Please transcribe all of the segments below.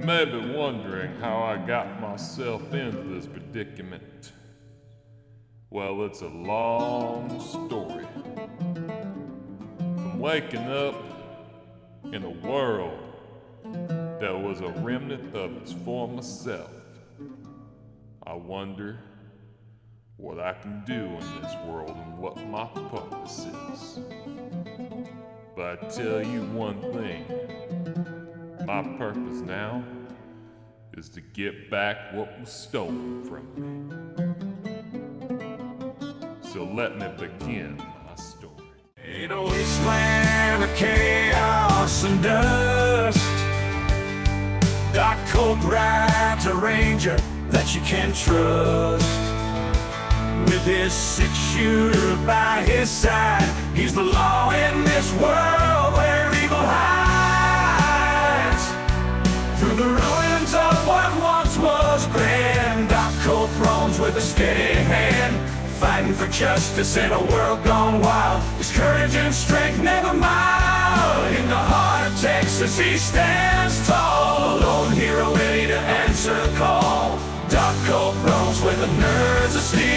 may be wondering how I got myself into this predicament. Well, it's a long story. From waking up in a world that was a remnant of its former self, I wonder what I can do in this world and what my purpose is. But I tell you one thing, my purpose now is to get back what was stolen from me. So let me begin my story. In a wasteland of chaos and dust, Colt rides a ranger that you can trust. With his 6-shooter by his side, he's the law in this world where evil hides. Through the ruins of what once was grand, Colt roams with a steady hand, fighting for justice in a world gone wild. His courage and strength never mild. In the heart of Texas he stands tall, a lone hero ready to answer the call. Colt roams with the nerves of steel.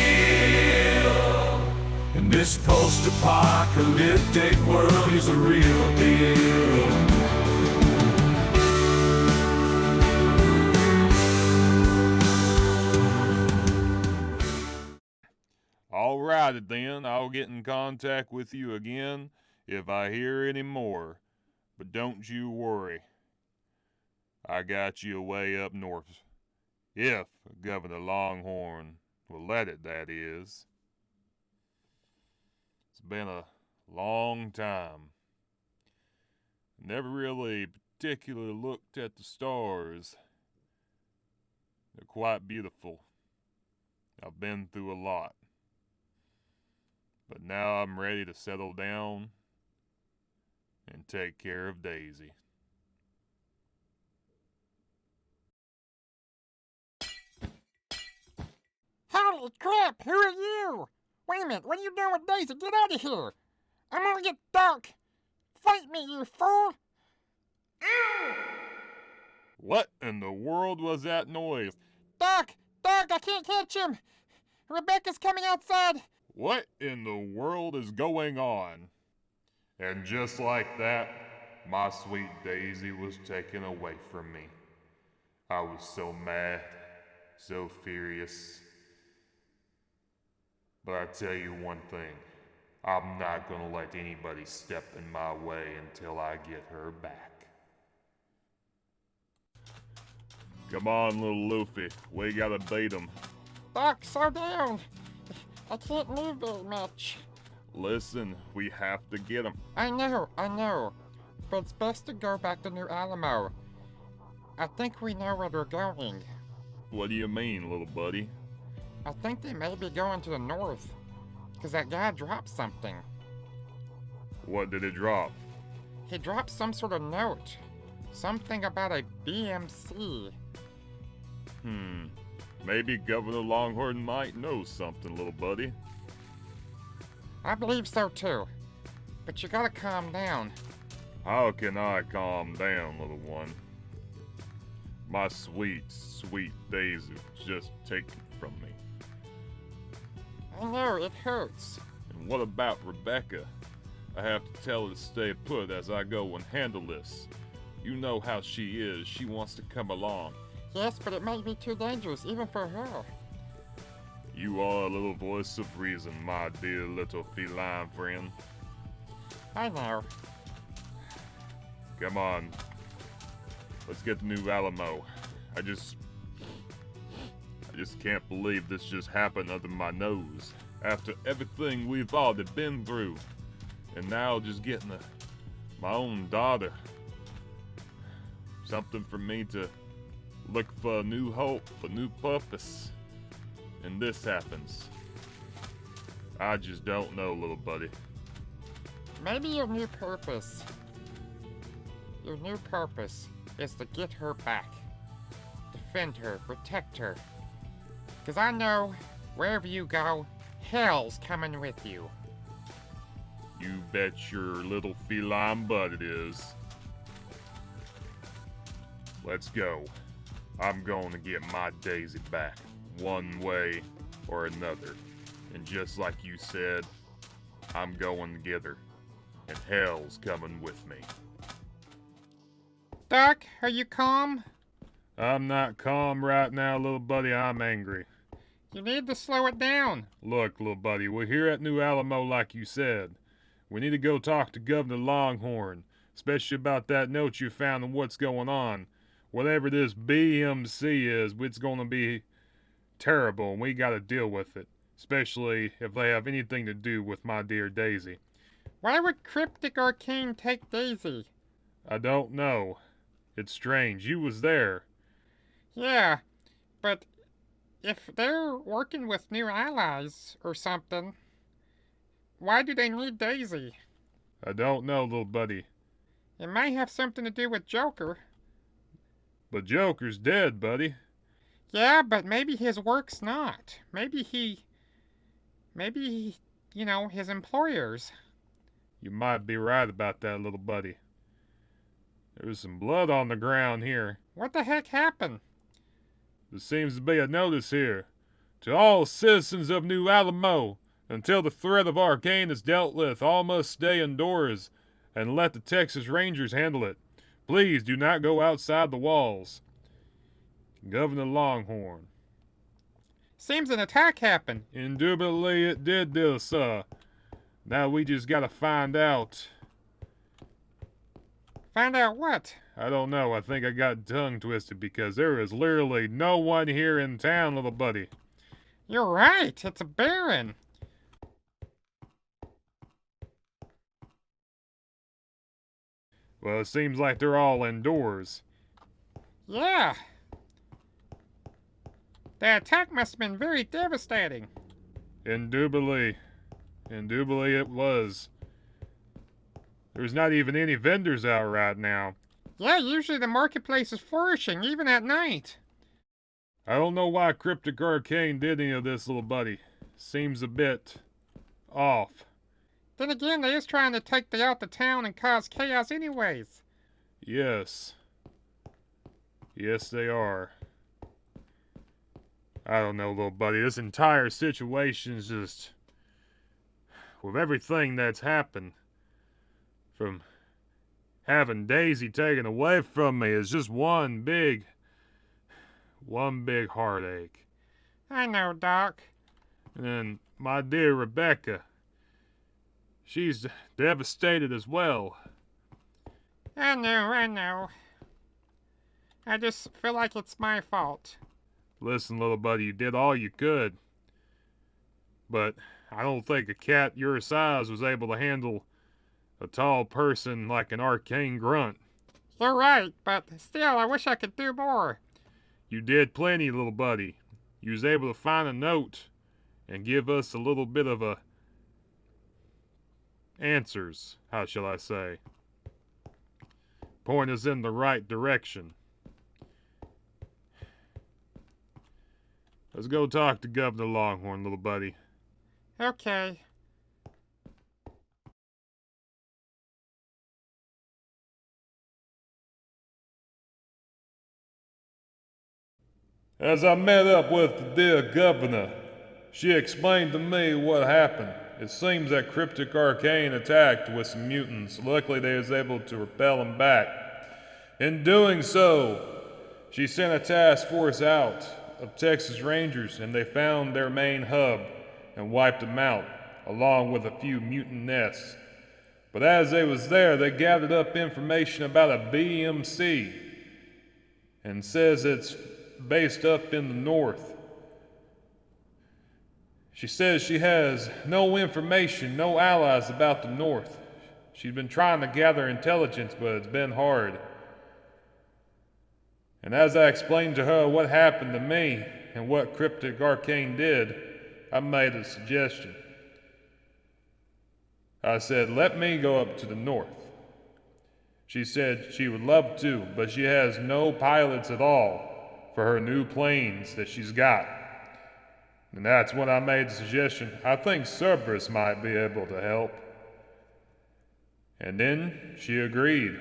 In this post-apocalyptic world, he's a real deal. Alrighty then, I'll get in contact with you again if I hear any more. But don't you worry. I got you way up north. If Governor Longhorn will let it, that is. It's been a long time. Never really particularly looked at the stars. They're quite beautiful. I've been through a lot. But now I'm ready to settle down and take care of Daisy. Holy crap, who are you? Wait a minute, what are you doing with Daisy? Get out of here! I'm gonna get Doc! Fight me, you fool! Ow! What in the world was that noise? Doc! Doc, I can't catch him! Rebecca's coming outside! What in the world is going on? And just like that, my sweet Daisy was taken away from me. I was so mad, so furious. But I tell you one thing, I'm not gonna let anybody step in my way until I get her back. Come on, little Luffy, we gotta beat him. Doc, slow down! I can't move very much. Listen, we have to get him. I know. But it's best to go back to New Alamo. I think we know where they're going. What do you mean, little buddy? I think they may be going to the north, because that guy dropped something. What did he drop? He dropped some sort of note. Something about a BMC. Maybe Governor Longhorn might know something, little buddy. I believe so too. But you gotta calm down. How can I calm down, little one? My sweet, sweet Daisy was just taken from me. I know, it hurts. And what about Rebecca? I have to tell her to stay put as I go and handle this. You know how she is. She wants to come along. Yes, but it might be too dangerous, even for her. You are a little voice of reason, my dear little feline friend. I know. Come on. Let's get to New Alamo. I just can't believe this just happened under my nose. After everything we've all been through. And now just getting my own daughter. Something for me to look for a new hope, a new purpose. And this happens. I just don't know, little buddy. Maybe your new purpose is to get her back. Defend her, protect her. Because I know, wherever you go, hell's coming with you. You bet your little feline butt it is. Let's go. I'm going to get my Daisy back, one way or another. And just like you said, I'm going to get her. And hell's coming with me. Doc, are you calm? I'm not calm right now, little buddy. I'm angry. You need to slow it down. Look, little buddy, we're here at New Alamo like you said. We need to go talk to Governor Longhorn, especially about that note you found and what's going on. Whatever this BMC is, it's going to be terrible, and we got to deal with it, especially if they have anything to do with my dear Daisy. Why would Cryptic Arcane take Daisy? I don't know. It's strange. You was there. Yeah, but if they're working with new allies or something, why do they need Daisy? I don't know, little buddy. It might have something to do with Joker. But Joker's dead, buddy. Yeah, but maybe his work's not. Maybe, his employers. You might be right about that, little buddy. There's some blood on the ground here. What the heck happened? There seems to be a notice here. To all citizens of New Alamo, until the threat of Arcane is dealt with, all must stay indoors and let the Texas Rangers handle it. Please do not go outside the walls. Governor Longhorn. Seems an attack happened. Indubitably it did this, Now we just gotta find out. Find out what? I don't know. I think I got tongue twisted because there is literally no one here in town, little buddy. You're right. It's a Baron. Well, it seems like they're all indoors. Yeah. The attack must have been very devastating. Indubitably. Indubitably it was. There's not even any vendors out right now. Yeah, usually the marketplace is flourishing, even at night. I don't know why Cryptic Arcane did any of this, little buddy. Seems a bit off. Then again, they is trying to take out the town and cause chaos anyways. Yes. Yes, they are. I don't know, little buddy. This entire situation is just... with everything that's happened, from having Daisy taken away from me, is just one big heartache. I know, Doc. And my dear Rebecca, she's devastated as well. I know. I just feel like it's my fault. Listen, little buddy, you did all you could. But I don't think a cat your size was able to handle a tall person like an arcane grunt. You're right, but still, I wish I could do more. You did plenty, little buddy. You was able to find a note and give us a little bit of answers, how shall I say. Point us in the right direction. Let's go talk to Governor Longhorn, little buddy. Okay. As I met up with the dear governor, she explained to me what happened. It seems that Cryptic Arcane attacked with some mutants. Luckily, they was able to repel them back. In doing so, she sent a task force out of Texas Rangers, and they found their main hub and wiped them out, along with a few mutant nests. But as they was there, they gathered up information about a BMC, and says it's based up in the north. She says she has no information, no allies about the north. She's been trying to gather intelligence, but it's been hard. And as I explained to her what happened to me and what Cryptic Arcane did, I made a suggestion. I said, let me go up to the north. She said she would love to, but she has no pilots at all for her new planes that she's got. And that's when I made the suggestion, I think Cerberus might be able to help. And then she agreed.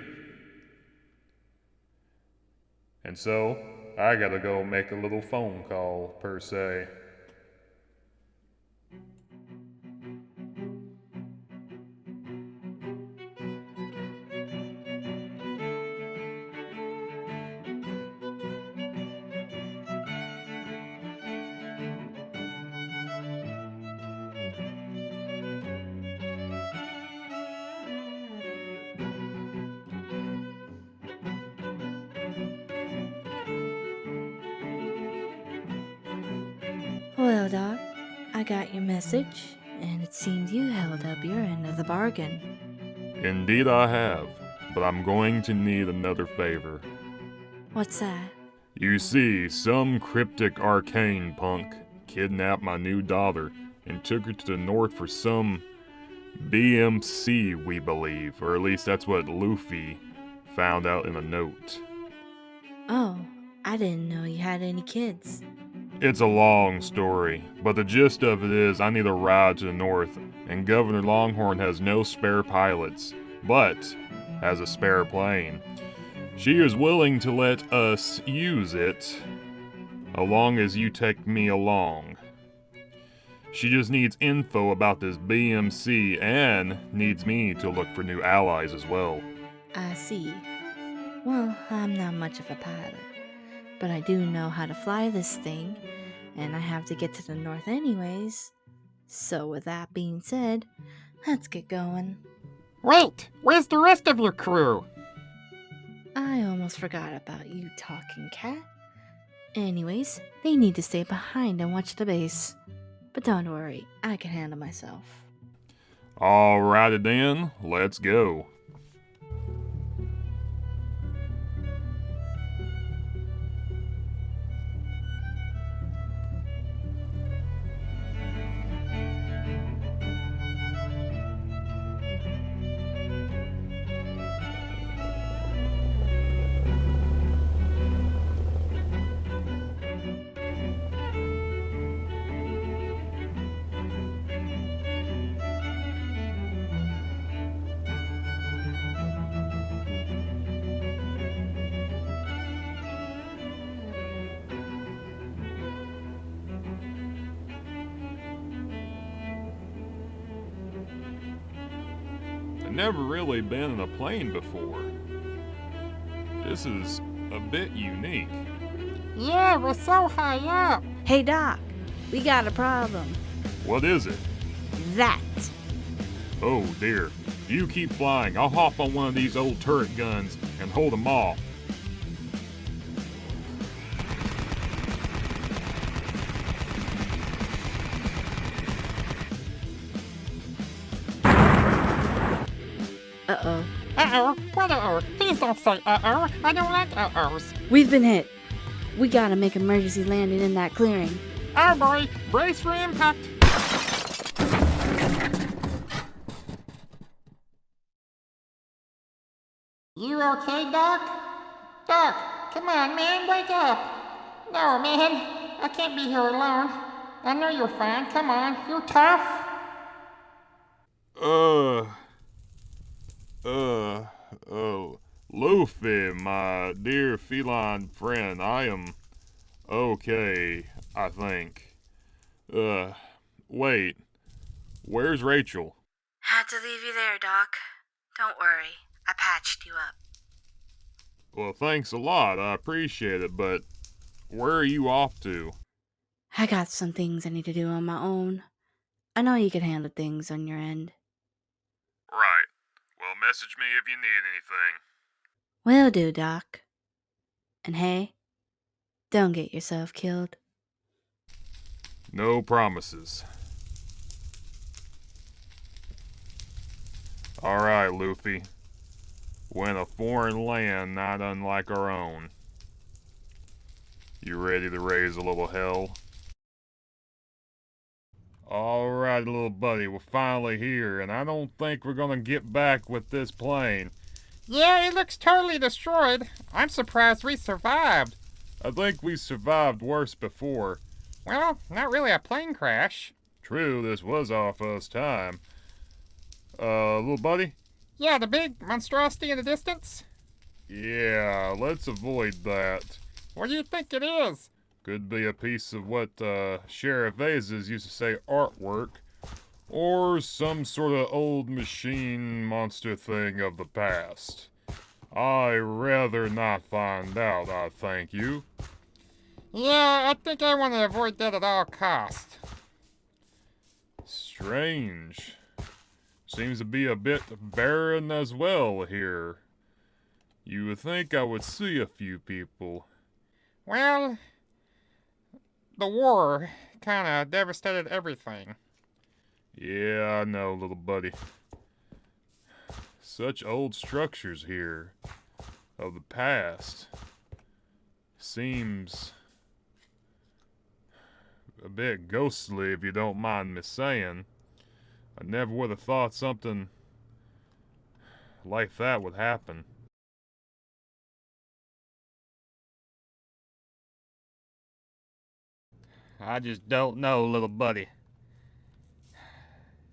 And so, I gotta go make a little phone call, per se. Well, Doc, I got your message, and it seems you held up your end of the bargain. Indeed I have, but I'm going to need another favor. What's that? You see, some cryptic arcane punk kidnapped my new daughter and took her to the north for some BMC, we believe, or at least that's what Luffy found out in a note. Oh, I didn't know you had any kids. It's a long story, but the gist of it is I need a ride to the north, and Governor Longhorn has no spare pilots, but has a spare plane. She is willing to let us use it, as long as you take me along. She just needs info about this BMC and needs me to look for new allies as well. I see. Well, I'm not much of a pilot, but I do know how to fly this thing, and I have to get to the north anyways. So with that being said, let's get going. Wait, where's the rest of your crew? I almost forgot about you, talking cat. Anyways, they need to stay behind and watch the base. But don't worry, I can handle myself. Alrighty then, let's go. I've never really been in a plane before. This is a bit unique. Yeah, we're so high up. Hey Doc, we got a problem. What is it? That. Oh dear. You keep flying. I'll hop on one of these old turret guns and hold them off. Uh-oh. Uh-oh, what uh-oh? Please don't say uh-oh. I don't like uh-ohs. We've been hit. We gotta make emergency landing in that clearing. Oh boy, brace for impact. You okay, Doc? Doc, come on, man, wake up. No, man, I can't be here alone. I know you're fine. Come on, you're tough. Luffy, my dear feline friend, I am okay, I think. Wait, where's Rachel? Had to leave you there, Doc. Don't worry, I patched you up. Well, thanks a lot, I appreciate it, but where are you off to? I got some things I need to do on my own. I know you can handle things on your end. Right. Well, message me if you need anything. Will do, Doc. And hey, don't get yourself killed. No promises. Alright, Luffy. We're in a foreign land not unlike our own. You ready to raise a little hell? Alright, little buddy, we're finally here, and I don't think we're gonna get back with this plane. Yeah, it looks totally destroyed. I'm surprised we survived. I think we survived worse before. Well, not really a plane crash. True, this was our first time. Little buddy? Yeah, the big monstrosity in the distance? Yeah, let's avoid that. What do you think it is? Could be a piece of what Sheriff Aces used to say artwork, or some sort of old machine monster thing of the past. I'd rather not find out, I thank you. Yeah, I think I want to avoid that at all costs. Strange. Seems to be a bit barren as well here. You would think I would see a few people. Well, the war kind of devastated everything. Yeah, I know, little buddy. Such old structures here of the past. Seems a bit ghostly, if you don't mind me saying. I never would have thought something like that would happen. I just don't know, little buddy.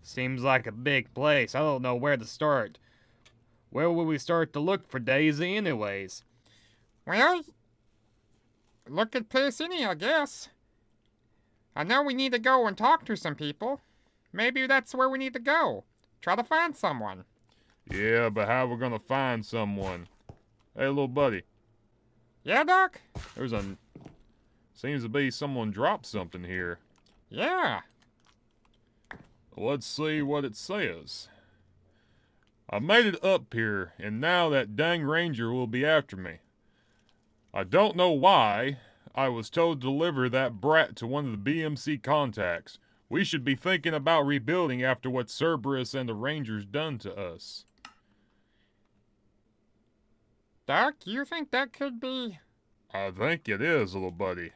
Seems like a big place. I don't know where to start. Where would we start to look for Daisy anyways? Well, look at Placini, I guess. I know we need to go and talk to some people. Maybe that's where we need to go. Try to find someone. Yeah, but how we gonna find someone? Hey, little buddy. Yeah, Doc? Seems to be someone dropped something here. Yeah. Let's see what it says. I made it up here, and now that dang ranger will be after me. I don't know why. I was told to deliver that brat to one of the BMC contacts. We should be thinking about rebuilding after what Cerberus and the Rangers done to us. Doc, you think that could be... I think it is, little buddy.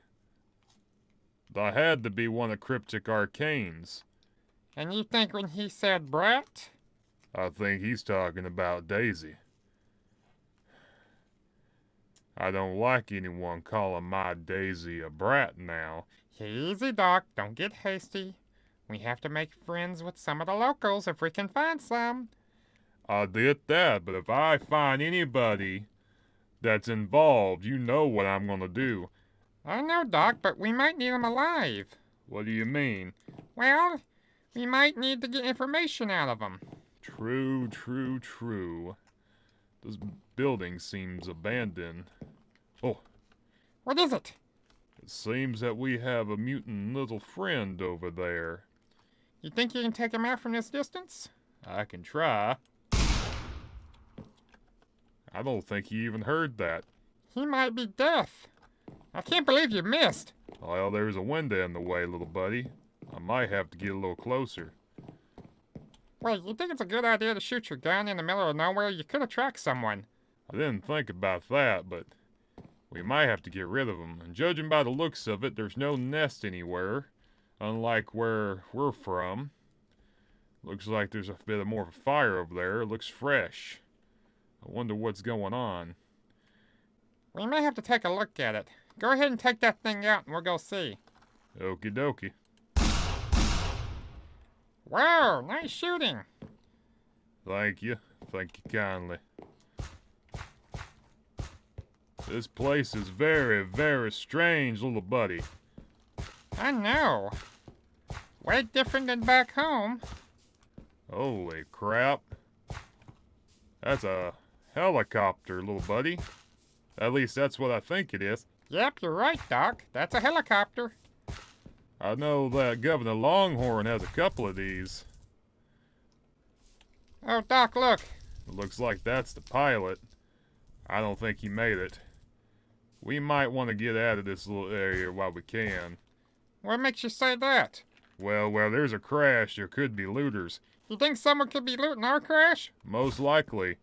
That had to be one of Cryptic Arcane's. And you think when he said brat? I think he's talking about Daisy. I don't like anyone calling my Daisy a brat now. Easy, Doc. Don't get hasty. We have to make friends with some of the locals if we can find some. I did that, but if I find anybody that's involved, you know what I'm gonna do. I know, Doc, but we might need them alive. What do you mean? Well, we might need to get information out of them. True, true, true. This building seems abandoned. Oh, What is it? it seems that we have a mutant little friend over there. You think you can take him out from this distance? I can try. I don't think he even heard that. He might be deaf. I can't believe you missed. Well, there's a window in the way, little buddy. I might have to get a little closer. Wait, you think it's a good idea to shoot your gun in the middle of nowhere? You could attract someone. I didn't think about that, but we might have to get rid of him. And judging by the looks of it, there's no nest anywhere, unlike where we're from. Looks like there's a bit of more of a fire over there. It looks fresh. I wonder what's going on. We may have to take a look at it. Go ahead and take that thing out and we'll go see. Okie dokie. Whoa, nice shooting. Thank you. Thank you kindly. This place is very, very strange, little buddy. I know. Way different than back home. Holy crap. That's a helicopter, little buddy. At least that's what I think it is. Yep, you're right, Doc. That's a helicopter. I know that Governor Longhorn has a couple of these. Oh, Doc, look. It looks like that's the pilot. I don't think he made it. We might want to get out of this little area while we can. What makes you say that? Well, where there's a crash, there could be looters. You think someone could be looting our crash? Most likely.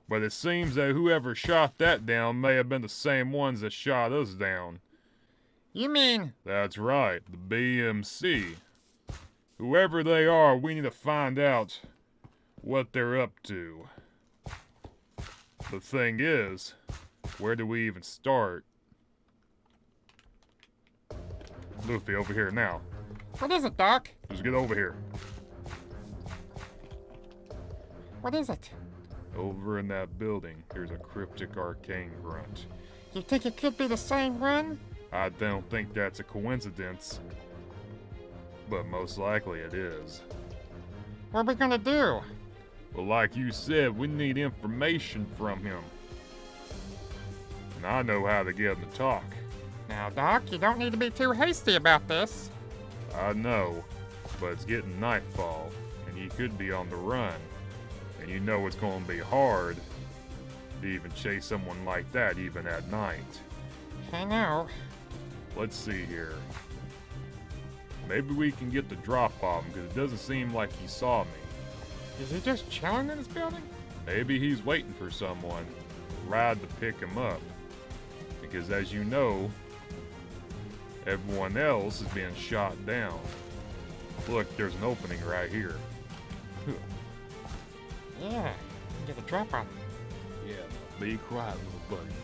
But it seems that whoever shot that down may have been the same ones that shot us down. You mean... That's right, the BMC. Whoever they are, we need to find out what they're up to. The thing is, where do we even start? Luffy, over here now. What is it, Doc? Just get over here. What is it? Over in that building, there's a cryptic arcane grunt. You think it could be the same one? I don't think that's a coincidence, but most likely it is. What are we gonna do? Well, like you said, we need information from him. And I know how to get him to talk. Now, Doc, you don't need to be too hasty about this. I know, but it's getting nightfall, and he could be on the run. And you know it's going to be hard to even chase someone like that even at night. I know. Let's see here. Maybe we can get the drop off him, because it doesn't seem like he saw me. Is he just chilling in his building? Maybe he's waiting for someone to ride to pick him up. Because as you know, everyone else is being shot down. Look, there's an opening right here. Yeah, get a drop on him. Yeah, be quiet, little buddy.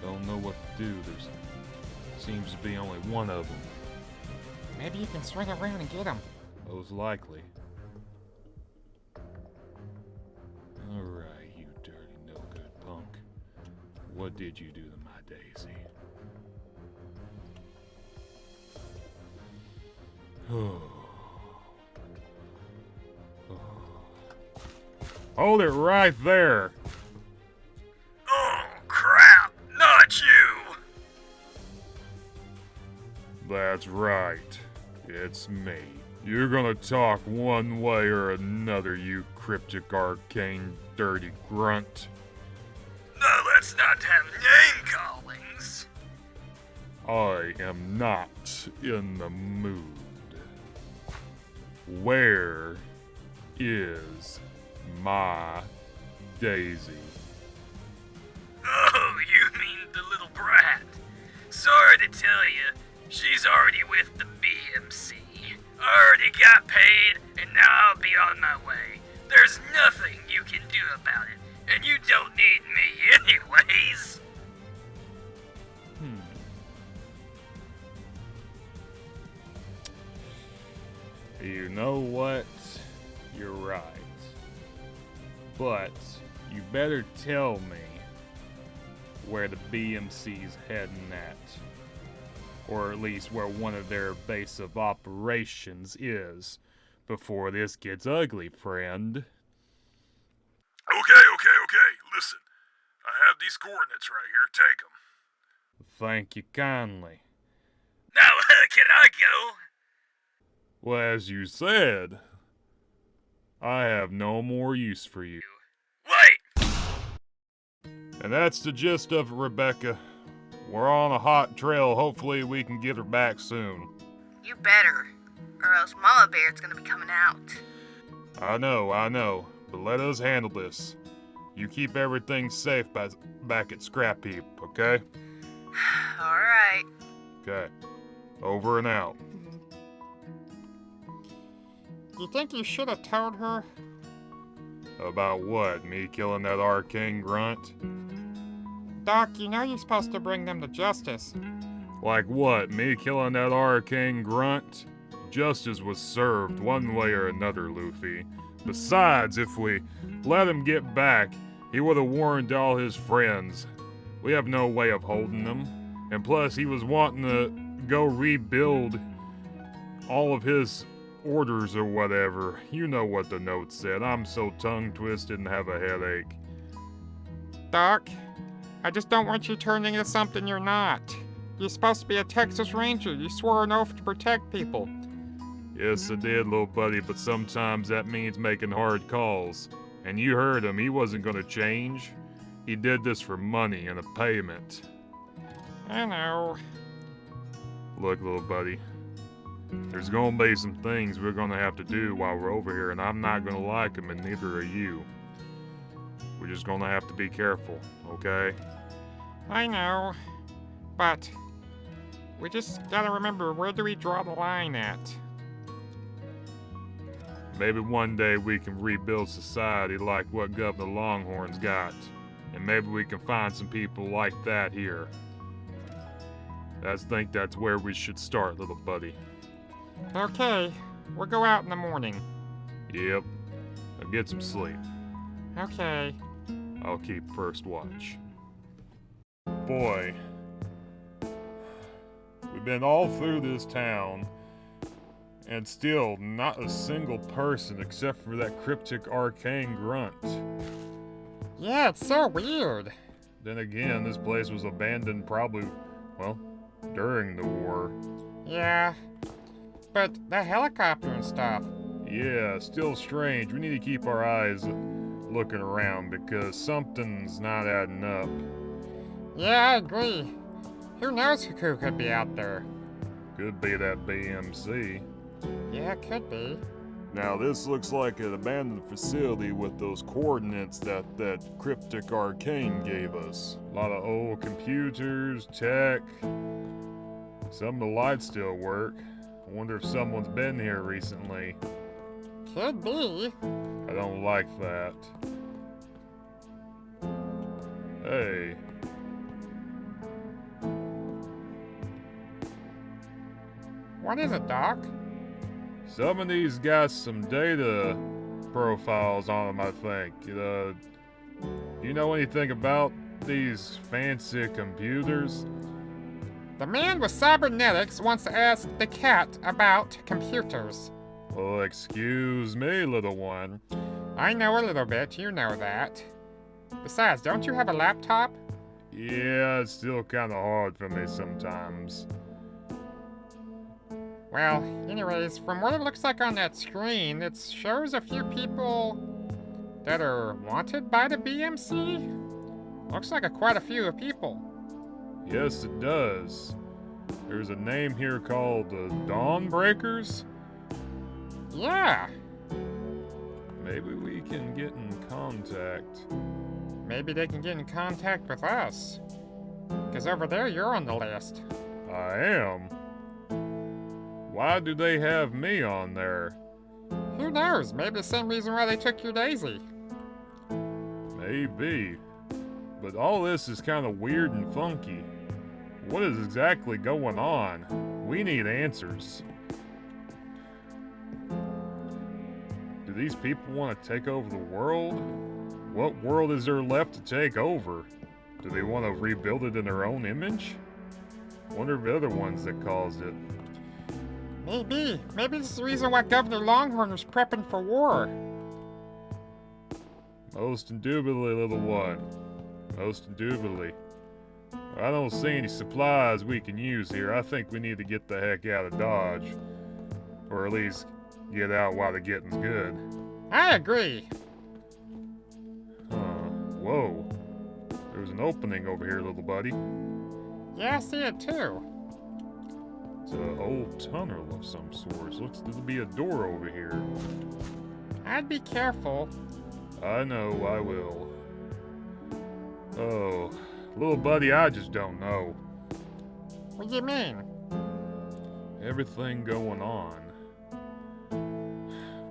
Don't know what to do. There seems to be only one of them. Maybe you can swing around and get him. Most likely. Alright, you dirty no-good punk. What did you do to my Daisy? Hold it right there! Oh, crap! Not you! That's right. It's me. You're gonna talk one way or another, you cryptic arcane dirty grunt. No, let's not have name callings. I am not in the mood. Where is my Daisy? Oh, you mean the little brat? Sorry to tell you, she's already with the BMC. Already got paid, and now I'll be on my way. There's nothing you can do about it, and you don't need me anyways. You know what? You're right. But you better tell me where the BMC's heading at. Or at least where one of their base of operations is, before this gets ugly, friend. Okay. Listen, I have these coordinates right here. Take them. Thank you kindly. Now, can I go? Well, as you said, I have no more use for you. Wait! And that's the gist of it, Rebecca. We're on a hot trail. Hopefully we can get her back soon. You better, or else Mama Bear's gonna be coming out. I know, but let us handle this. You keep everything safe back at Scrap Heap, okay? Alright. Okay. Over and out. Do you think you should have told her? About what? Me killing that arcane grunt? Doc, you know you're supposed to bring them to justice. Like what? Me killing that arcane grunt? Justice was served one way or another, Luffy. Besides, if we let him get back, he would have warned all his friends. We have no way of holding them. And plus, he was wanting to go rebuild all of his orders or whatever. You know what the note said. I'm so tongue-twisted and have a headache. Doc, I just don't want you turning into something you're not. You're supposed to be a Texas Ranger. You swore an oath to protect people. Yes, I did, little buddy, but sometimes that means making hard calls. And you heard him, he wasn't gonna change. He did this for money and a payment. I know. Look, little buddy, there's gonna be some things we're gonna have to do while we're over here, and I'm not gonna like them, and neither are you. We're just gonna have to be careful, okay? I know. But we just gotta remember, where do we draw the line at? Maybe one day we can rebuild society like what Governor Longhorn's got. And maybe we can find some people like that here. I think that's where we should start, little buddy. Okay, we'll go out in the morning. Yep. Now get some sleep. Okay. I'll keep first watch. Boy, we've been all through this town, and still not a single person except for that cryptic arcane grunt. Yeah, it's so weird. Then again, this place was abandoned probably, well, during the war. Yeah, but the helicopter and stuff. Yeah, still strange. We need to keep our eyes looking around because something's not adding up. Yeah, I agree. Who knows who could be out there? Could be that BMC. Yeah, it could be. Now this looks like an abandoned facility with those coordinates that cryptic arcane gave us. A lot of old computers, tech. Some of the lights still work. I wonder if someone's been here recently. Could be. I don't like that. Hey. What is it, Doc? Some of these got some data profiles on them, I think. Do you know anything about these fancy computers? The man with cybernetics wants to ask the cat about computers. Well, excuse me, little one. I know a little bit, you know that. Besides, don't you have a laptop? Yeah, it's still kind of hard for me sometimes. Well, anyways, from what it looks like on that screen, it shows a few people that are wanted by the BMC. Looks like quite a few people. Yes, it does. There's a name here called the Dawnbreakers. Yeah, Maybe we can get in contact. maybe they can get in contact with us. Because over there, you're on the list. I am. Why do they have me on there? Who knows? Maybe the same reason why they took your daisy. Maybe. But all this is kind of weird and funky. What is exactly going on? We need answers. Do these people want to take over the world? What world is there left to take over? Do they want to rebuild it in their own image? Wonder if the other ones that caused it. Maybe. Maybe this is the reason why Governor Longhorn was prepping for war. Most indubitably, little one. Most indubitably. I don't see any supplies we can use here. I think we need to get the heck out of Dodge. Or at least get out while the getting's good. I agree. Huh. Whoa. There's an opening over here, little buddy. Yeah, I see it too. It's an old tunnel of some sort. Looks to be a door over here. I'd be careful. I know, I will. Oh, little buddy, I just don't know. What do you mean? Everything going on.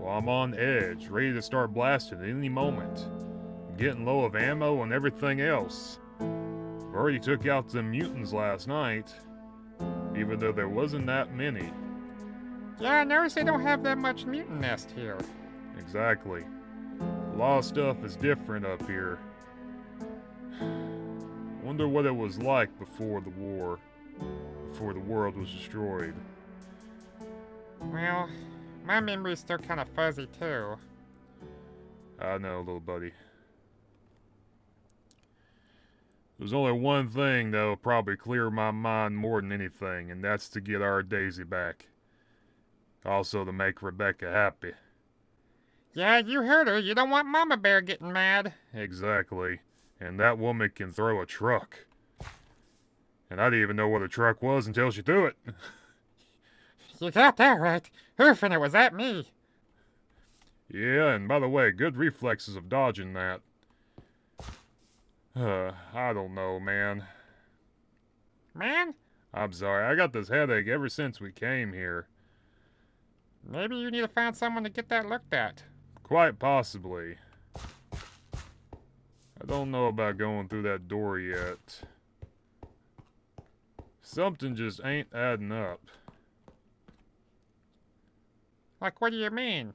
Well, I'm on edge, ready to start blasting at any moment. I'm getting low of ammo and everything else. I've already took out some mutants last night, even though there wasn't that many. Yeah, I noticed they don't have that much mutant nest here. Exactly. A lot of stuff is different up here. Wonder what it was like before the war, before the world was destroyed. Well, my memory's still kind of fuzzy too. I know, little buddy. There's only one thing that'll probably clear my mind more than anything, and that's to get our Daisy back. Also to make Rebecca happy. Yeah, you heard her. You don't want Mama Bear getting mad. Exactly. And that woman can throw a truck. And I didn't even know what a truck was until she threw it. You got that right. Oofing, it was at me. Yeah, and by the way, good reflexes of dodging that. I don't know, man. Man, I'm sorry, I got this headache ever since we came here. maybe you need to find someone to get that looked at. Quite possibly. I don't know about going through that door yet. Something just ain't adding up. Like, what do you mean?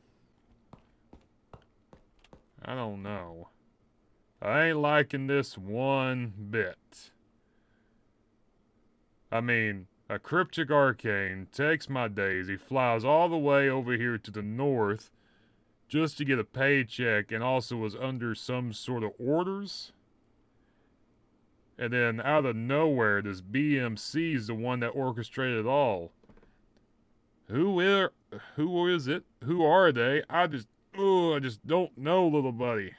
I don't know. I ain't liking this one bit. I mean, a cryptic arcane takes my daisy, flies all the way over here to the north just to get a paycheck and also was under some sort of orders. And then out of nowhere, this BMC is the one that orchestrated it all. Who is it? Who are they? I just don't know, little buddy.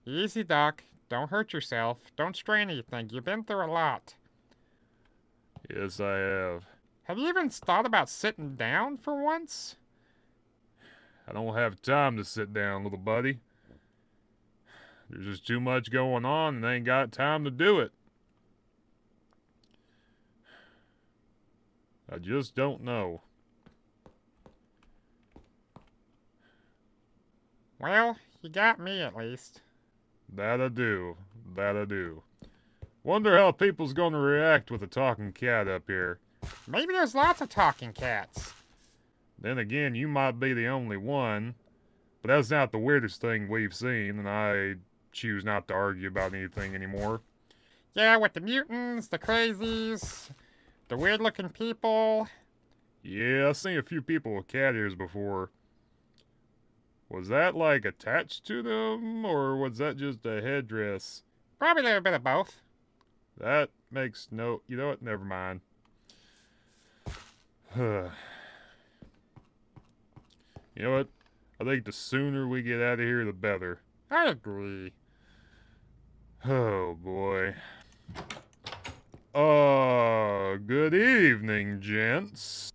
Easy, Doc. Don't hurt yourself. Don't strain anything. You've been through a lot. Yes, I have. Have you even thought about sitting down for once? I don't have time to sit down, little buddy. There's just too much going on and I ain't got time to do it. I just don't know. Well, you got me at least. That I do. That I do. Wonder how people's gonna react with a talking cat up here. Maybe there's lots of talking cats. Then again, you might be the only one. But that's not the weirdest thing we've seen, and I choose not to argue about anything anymore. Yeah, with the mutants, the crazies, the weird-looking people. Yeah, I've seen a few people with cat ears before. Was that, like, attached to them, or was that just a headdress? Probably a little bit of both. That makes no... You know what? Never mind. You know what? I think the sooner we get out of here, the better. I agree. Oh, boy. Good evening, gents.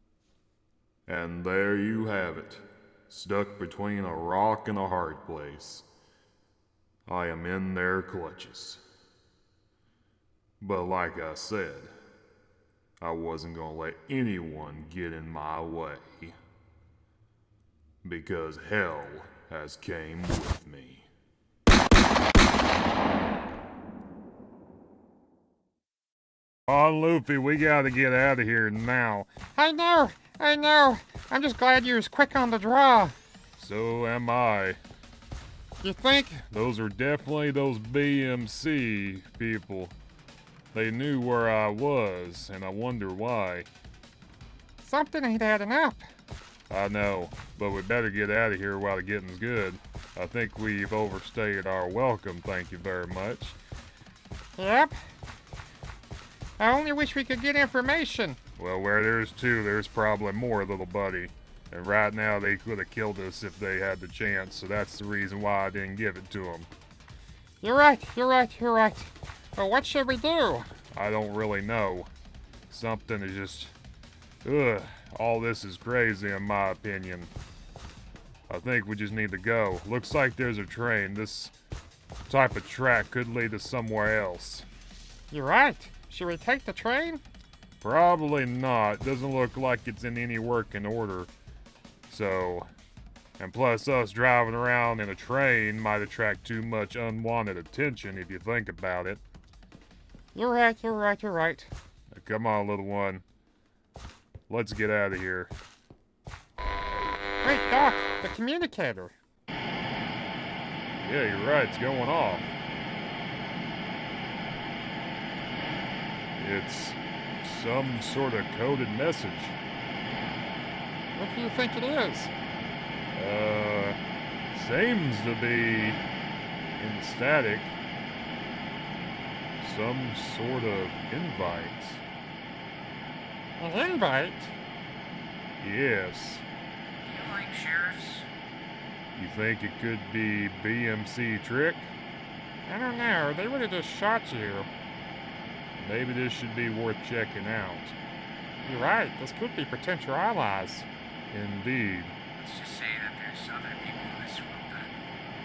And there you have it. Stuck between a rock and a hard place. I am in their clutches. But like I said, I wasn't gonna let anyone get in my way. Because hell has came with me. On Luffy, we gotta get out of here now. I know. I'm just glad you was quick on the draw. So am I. You think? Those are definitely those BMC people. They knew where I was, and I wonder why. Something ain't adding up. I know, but we better get out of here while the getting's good. I think we've overstayed our welcome, thank you very much. Yep. I only wish we could get information. Well, where there's two, there's probably more, little buddy. And right now, they could have killed us if they had the chance, so that's the reason why I didn't give it to them. You're right. Well, what should we do? I don't really know. Something is just... Ugh. All this is crazy in my opinion. I think we just need to go. Looks like there's a train. This type of track could lead us somewhere else. You're right. Should we take the train? Probably not. Doesn't look like it's in any working order. So, and plus us driving around in a train might attract too much unwanted attention if you think about it. You're right. Now, come on, little one. Let's get out of here. Wait, Doc, the communicator. Yeah, you're right. It's going off. It's some sort of coded message. What do you think it is? Seems to be in static. Some sort of invite. An invite? Yes. Do you like sheriffs? You think it could be BMC trick? I don't know. They would have just shot you. Maybe this should be worth checking out. You're right. This could be potential allies. Indeed. Let's just say that there's other people in this world that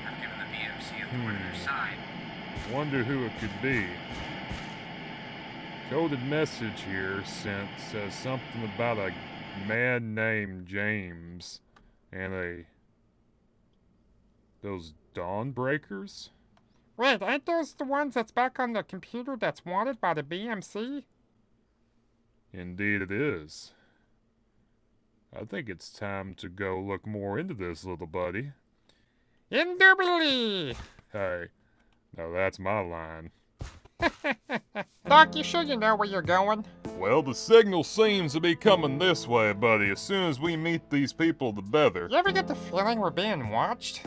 have given the BMC a thorn in their side. Wonder who it could be. Coded message here sent says something about a man named James and those Dawnbreakers? Wait, ain't those the ones that's back on the computer that's wanted by the BMC? Indeed it is. I think it's time to go look more into this, little buddy. Indubitably! Hey, now that's my line. Doc, you sure you know where you're going? Well, the signal seems to be coming this way, buddy. As soon as we meet these people, the better. You ever get the feeling we're being watched?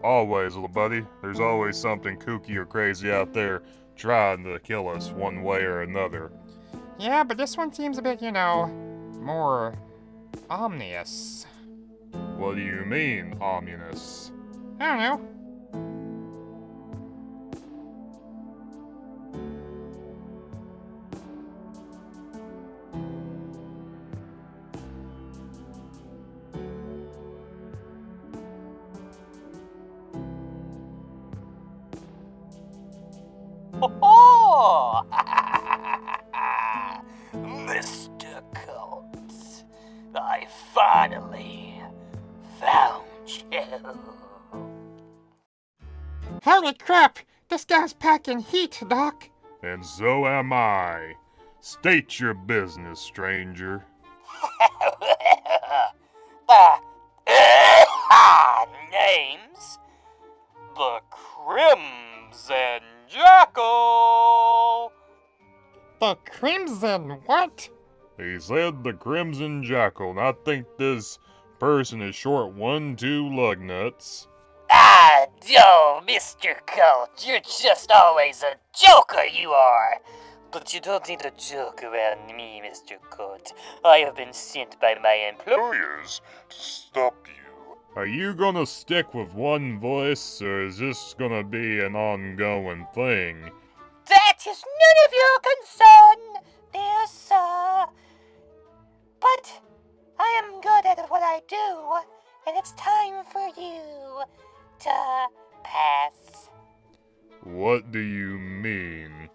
Always, little buddy. There's always something kooky or crazy out there trying to kill us one way or another. Yeah, but this one seems a bit, more ominous. What do you mean, ominous? I don't know. Oh, Mr. Colt, I finally found you. Holy crap! This guy's packing heat, Doc. And so am I. State your business, stranger. Name's the Crimson Jackal. The Crimson what? He said the Crimson Jackal, and I think this person is short 1-2 lug nuts. Mr. Colt, you're just always a joker, you are. But you don't need to joke around me, Mr. Colt. I have been sent by my employers to stop you. Are you gonna stick with one voice, or is this gonna be an ongoing thing? That is none of your concern, dear sir. But I am good at what I do, and it's time for you to pass. What do you mean?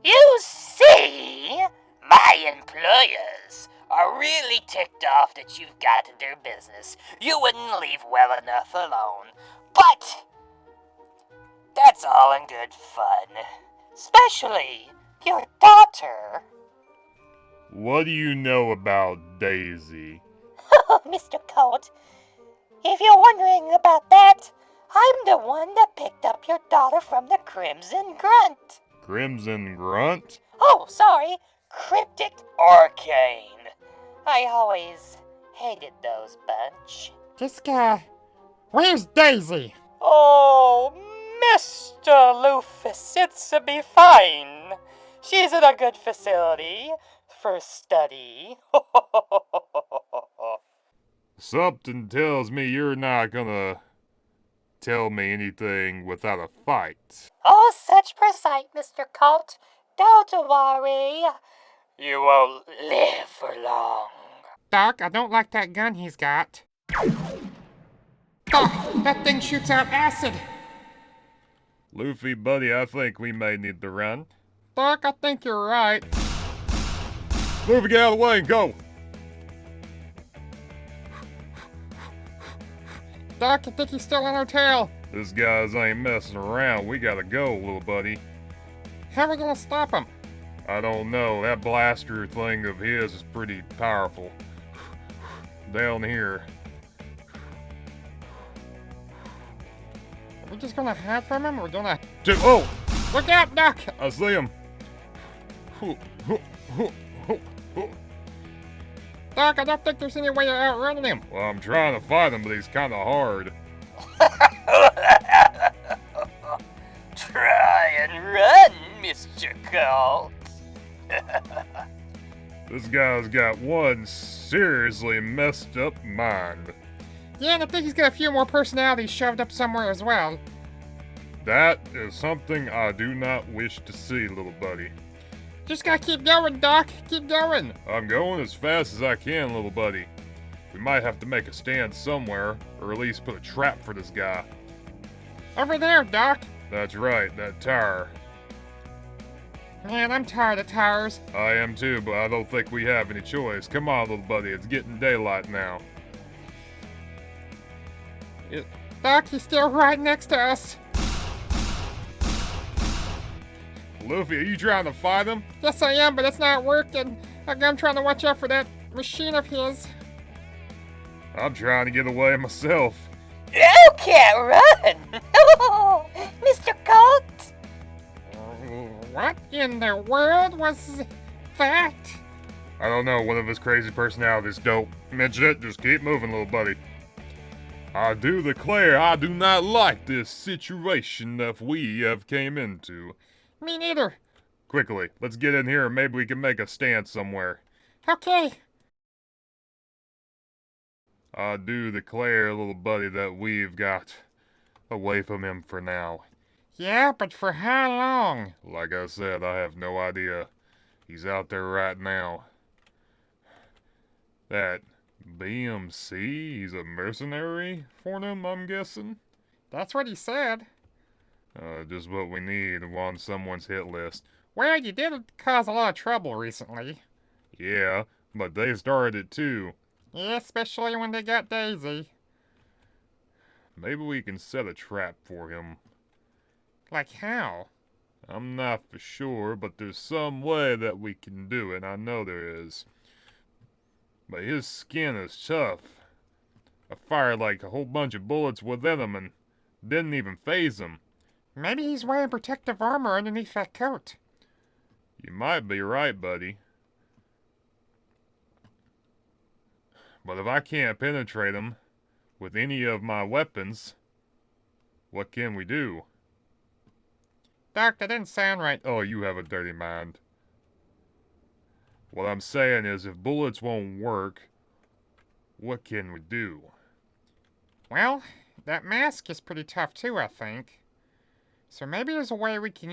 You see, my employers are really ticked off that you've got their business. You wouldn't leave well enough alone. But that's all in good fun. Especially your daughter. What do you know about Daisy? Oh, Mr. Colt, if you're wondering about that, I'm the one that picked up your daughter from the Crimson Grunt. Crimson Grunt? Oh, sorry, Cryptic Arcane. I always hated those bunch. This guy... Where's Daisy? Oh, Mr. Lufus, it's be fine. She's in a good facility for study. Something tells me you're not gonna tell me anything without a fight. Oh, such precise, Mr. Colt. Don't worry. You won't live for long. Doc, I don't like that gun he's got. Doc, that thing shoots out acid. Luffy, buddy, I think we may need to run. Doc, I think you're right. Luffy, get out of the way and go! Doc, I think he's still on our tail. This guys ain't messing around. We gotta go, little buddy. How are we gonna stop him? I don't know. That blaster thing of his is pretty powerful. Down here. Are we just gonna hide from him, or we're gonna... Oh! Look out, Doc! I see him. Doc, I don't think there's any way of outrunning him. Well, I'm trying to fight him, but he's kind of hard. Try and run, Mr. Colt. This guy's got one seriously messed up mind. Yeah, and I think he's got a few more personalities shoved up somewhere as well. That is something I do not wish to see, little buddy. Just gotta keep going, Doc. Keep going. I'm going as fast as I can, little buddy. We might have to make a stand somewhere, or at least put a trap for this guy. Over there, Doc. That's right, that tower. Man, I'm tired of towers. I am too, but I don't think we have any choice. Come on, little buddy, it's getting daylight now. Doc, he's still right next to us. Luffy, are you trying to fight him? Yes, I am, but it's not working. I'm trying to watch out for that machine of his. I'm trying to get away myself. You can't run! Mr. Colt! What in the world was that? I don't know, one of his crazy personalities. Don't mention it, just keep moving, little buddy. I do declare I do not like this situation that we have came into. Me neither. Quickly, let's get in here and maybe we can make a stand somewhere. Okay. I do declare, little buddy, that we've got away from him for now. Yeah, but for how long? Like I said, I have no idea. He's out there right now. That BMC, he's a mercenary for them, I'm guessing? That's what he said. Just what we need on someone's hit list. Well, you did cause a lot of trouble recently. Yeah, but they started it too. Yeah, especially when they got Daisy. Maybe we can set a trap for him. Like how? I'm not for sure, but there's some way that we can do it. I know there is. But his skin is tough. I fired like a whole bunch of bullets within him and didn't even phase him. Maybe he's wearing protective armor underneath that coat. You might be right, buddy. But if I can't penetrate him with any of my weapons, what can we do? Doc, that didn't sound right. Oh, you have a dirty mind. What I'm saying is, if bullets won't work, what can we do? Well, that mask is pretty tough too, I think. So maybe there's a way we can,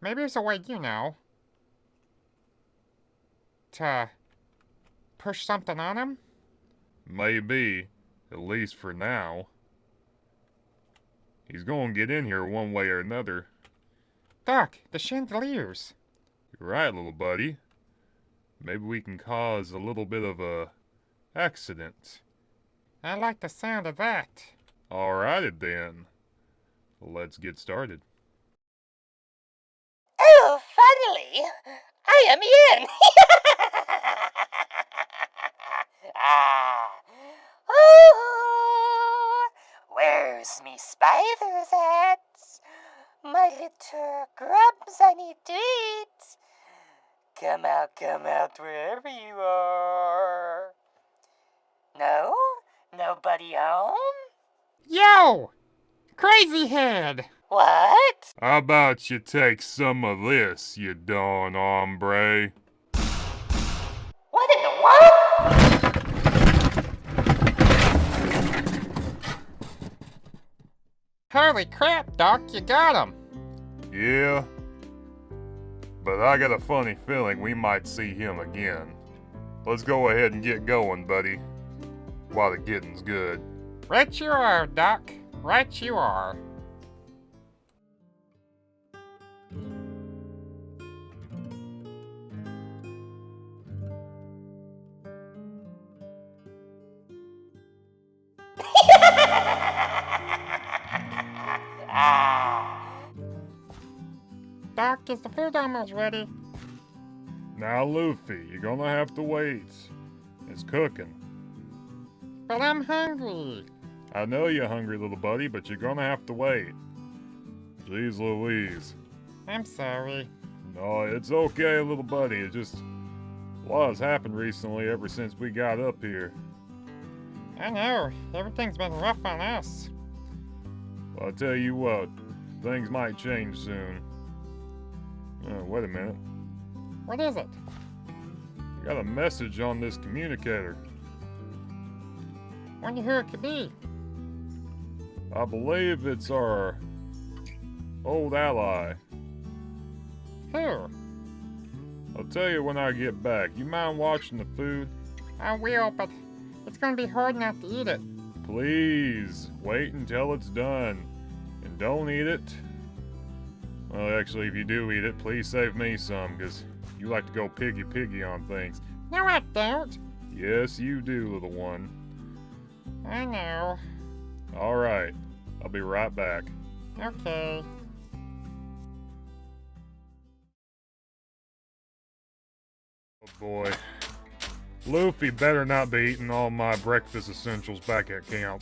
maybe there's a way, to push something on him? Maybe, at least for now. He's gonna get in here one way or another. Doc, the chandeliers. You're right, little buddy. Maybe we can cause a little bit of a accident. I like the sound of that. Alrighty then. Let's get started. Oh, finally! I am in! Oh, where's me spiders at? My little grubs I need to eat. Come out wherever you are. No? Nobody home? Yo! Crazy head! What? How about you take some of this, you darn hombre? What in the world? Holy crap, Doc, you got him! Yeah? But I got a funny feeling we might see him again. Let's go ahead and get going, buddy. While the getting's good. Right you are, Doc. Right you are. Doc, is the food almost ready? Now, Luffy, you're gonna have to wait. It's cooking. But I'm hungry. I know you're hungry, little buddy, but you're gonna have to wait. Jeez Louise. I'm sorry. No, it's okay, little buddy. It just... a lot has happened recently ever since we got up here. I know. Everything's been rough on us. Well, I'll tell you what. Things might change soon. Wait a minute. What is it? I got a message on this communicator. Wonder who it could be. I believe it's our old ally. Who? I'll tell you when I get back. You mind watching the food? I will, but it's gonna be hard not to eat it. Please, wait until it's done. And don't eat it. Well, actually, if you do eat it, please save me some, because you like to go piggy on things. No, I don't. Yes, you do, little one. I know. Alright, I'll be right back. Okay. Oh boy. Luffy better not be eating all my breakfast essentials back at camp.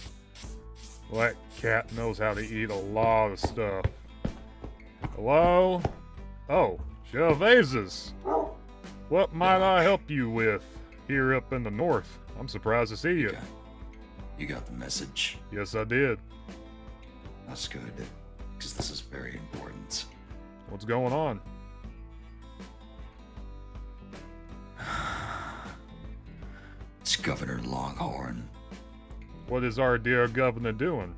Well, that cat knows how to eat a lot of stuff. Hello? Oh, Jackygamez. What might I help you with here up in the north? I'm surprised to see you. You got the message. Yes, I did. That's good, because this is very important. What's going on? It's Governor Longhorn. What is our dear governor doing?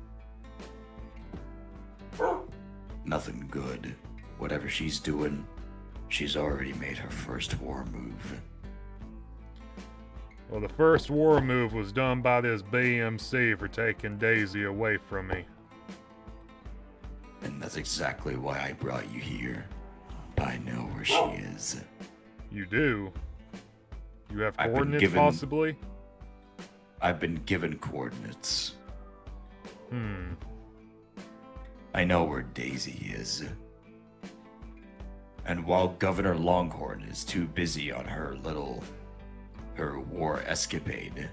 Nothing good. Whatever she's doing, she's already made her first war move. Well, the first war move was done by this BMC for taking Daisy away from me. And that's exactly why I brought you here. I know where she is. You do? You have I've been coordinates, given- possibly? I've been given coordinates. Hmm. I know where Daisy is. And while Governor Longhorn is too busy on her war escapade,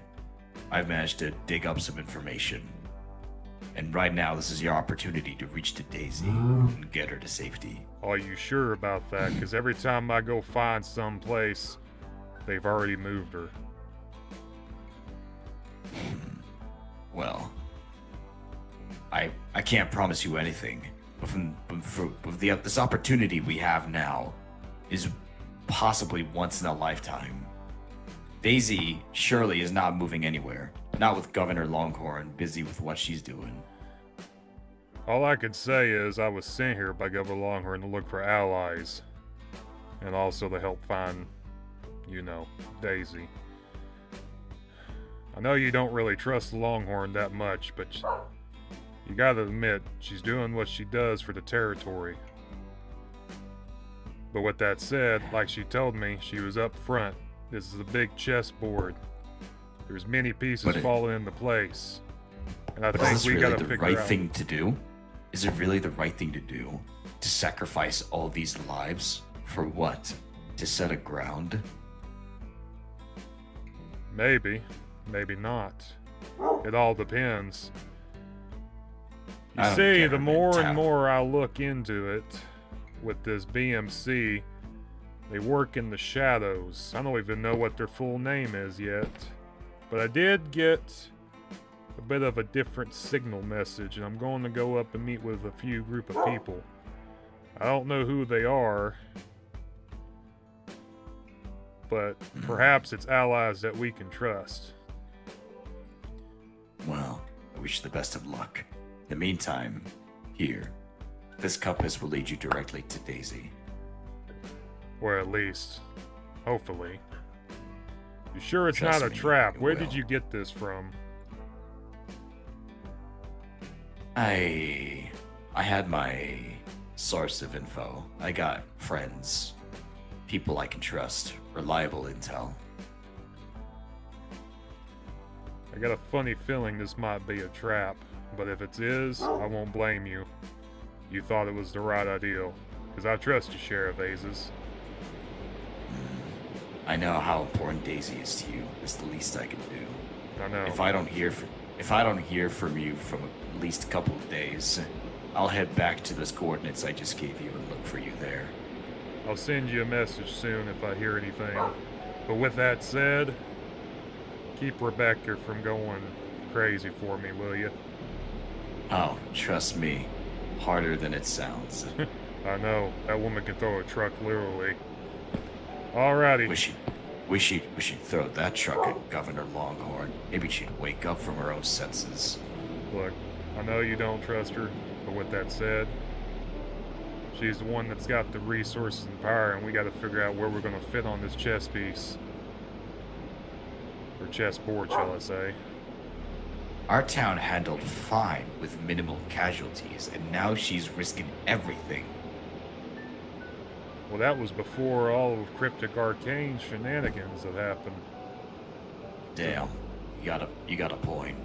I've managed to dig up some information. And right now, this is your opportunity to reach to Daisy and get her to safety. Are you sure about that? Because every time I go find some place, they've already moved her. Well, I can't promise you anything, but this opportunity we have now is possibly once in a lifetime. Daisy surely is not moving anywhere, not with Governor Longhorn busy with what she's doing. All I could say is I was sent here by Governor Longhorn to look for allies, and also to help find, you know, Daisy. I know you don't really trust Longhorn that much, but you gotta admit, she's doing what she does for the territory. But with that said, like she told me, she was up front. This is a big chessboard. There's many pieces falling into place. And I But think is this we really gotta the figure right out. thing to do? Is it really the right thing to do? To sacrifice all these lives? For what? To set a ground? Maybe. Maybe not. It all depends. You I don't see, care, the more and mentality. more I look into it, with this BMC, they work in the shadows. I don't even know what their full name is yet. But I did get a bit of a different signal message, and I'm going to go up and meet with a few group of people. I don't know who they are, but perhaps it's allies that we can trust. Well, I wish you the best of luck. In the meantime, here, this compass will lead you directly to Daisy. Or at least, hopefully. You sure it's Trust not a me, trap? it Where will. did you get this from? I had my source of info. I got friends, people I can trust, reliable intel. I got a funny feeling this might be a trap, but if it is, I won't blame you. You thought it was the right idea, because I trust you, Sheriff Azes. I know how important Daisy is to you. It's the least I can do. I know. If I don't hear from you from at least a couple of days, I'll head back to those coordinates I just gave you and look for you there. I'll send you a message soon if I hear anything. But with that said, keep Rebecca from going crazy for me, will you? Oh, trust me, harder than it sounds. I know, that woman can throw a truck literally. Alrighty. Wish she'd throw that truck at Governor Longhorn. Maybe she'd wake up from her own senses. Look, I know you don't trust her, but with that said, she's the one that's got the resources and power, and we gotta figure out where we're gonna fit on this chess piece. Or chessboard, shall I say. Our town handled fine with minimal casualties, and now she's risking everything. Well, that was before all of Cryptic Arcane's shenanigans that happened. Damn, you got a point.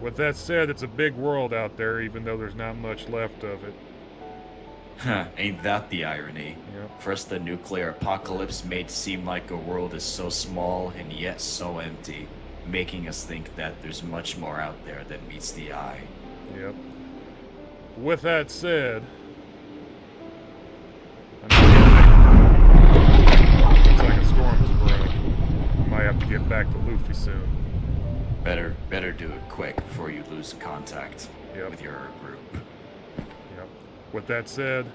With that said, it's a big world out there, even though there's not much left of it. Huh, ain't that the irony? Yep. First the nuclear apocalypse made seem like a world is so small and yet so empty, making us think that there's much more out there than meets the eye. Yep. With that said, looks like a storm is brewing. Might have to get back to Luffy soon. Better do it quick before you lose contact Yep. with your group. Yep. With that said,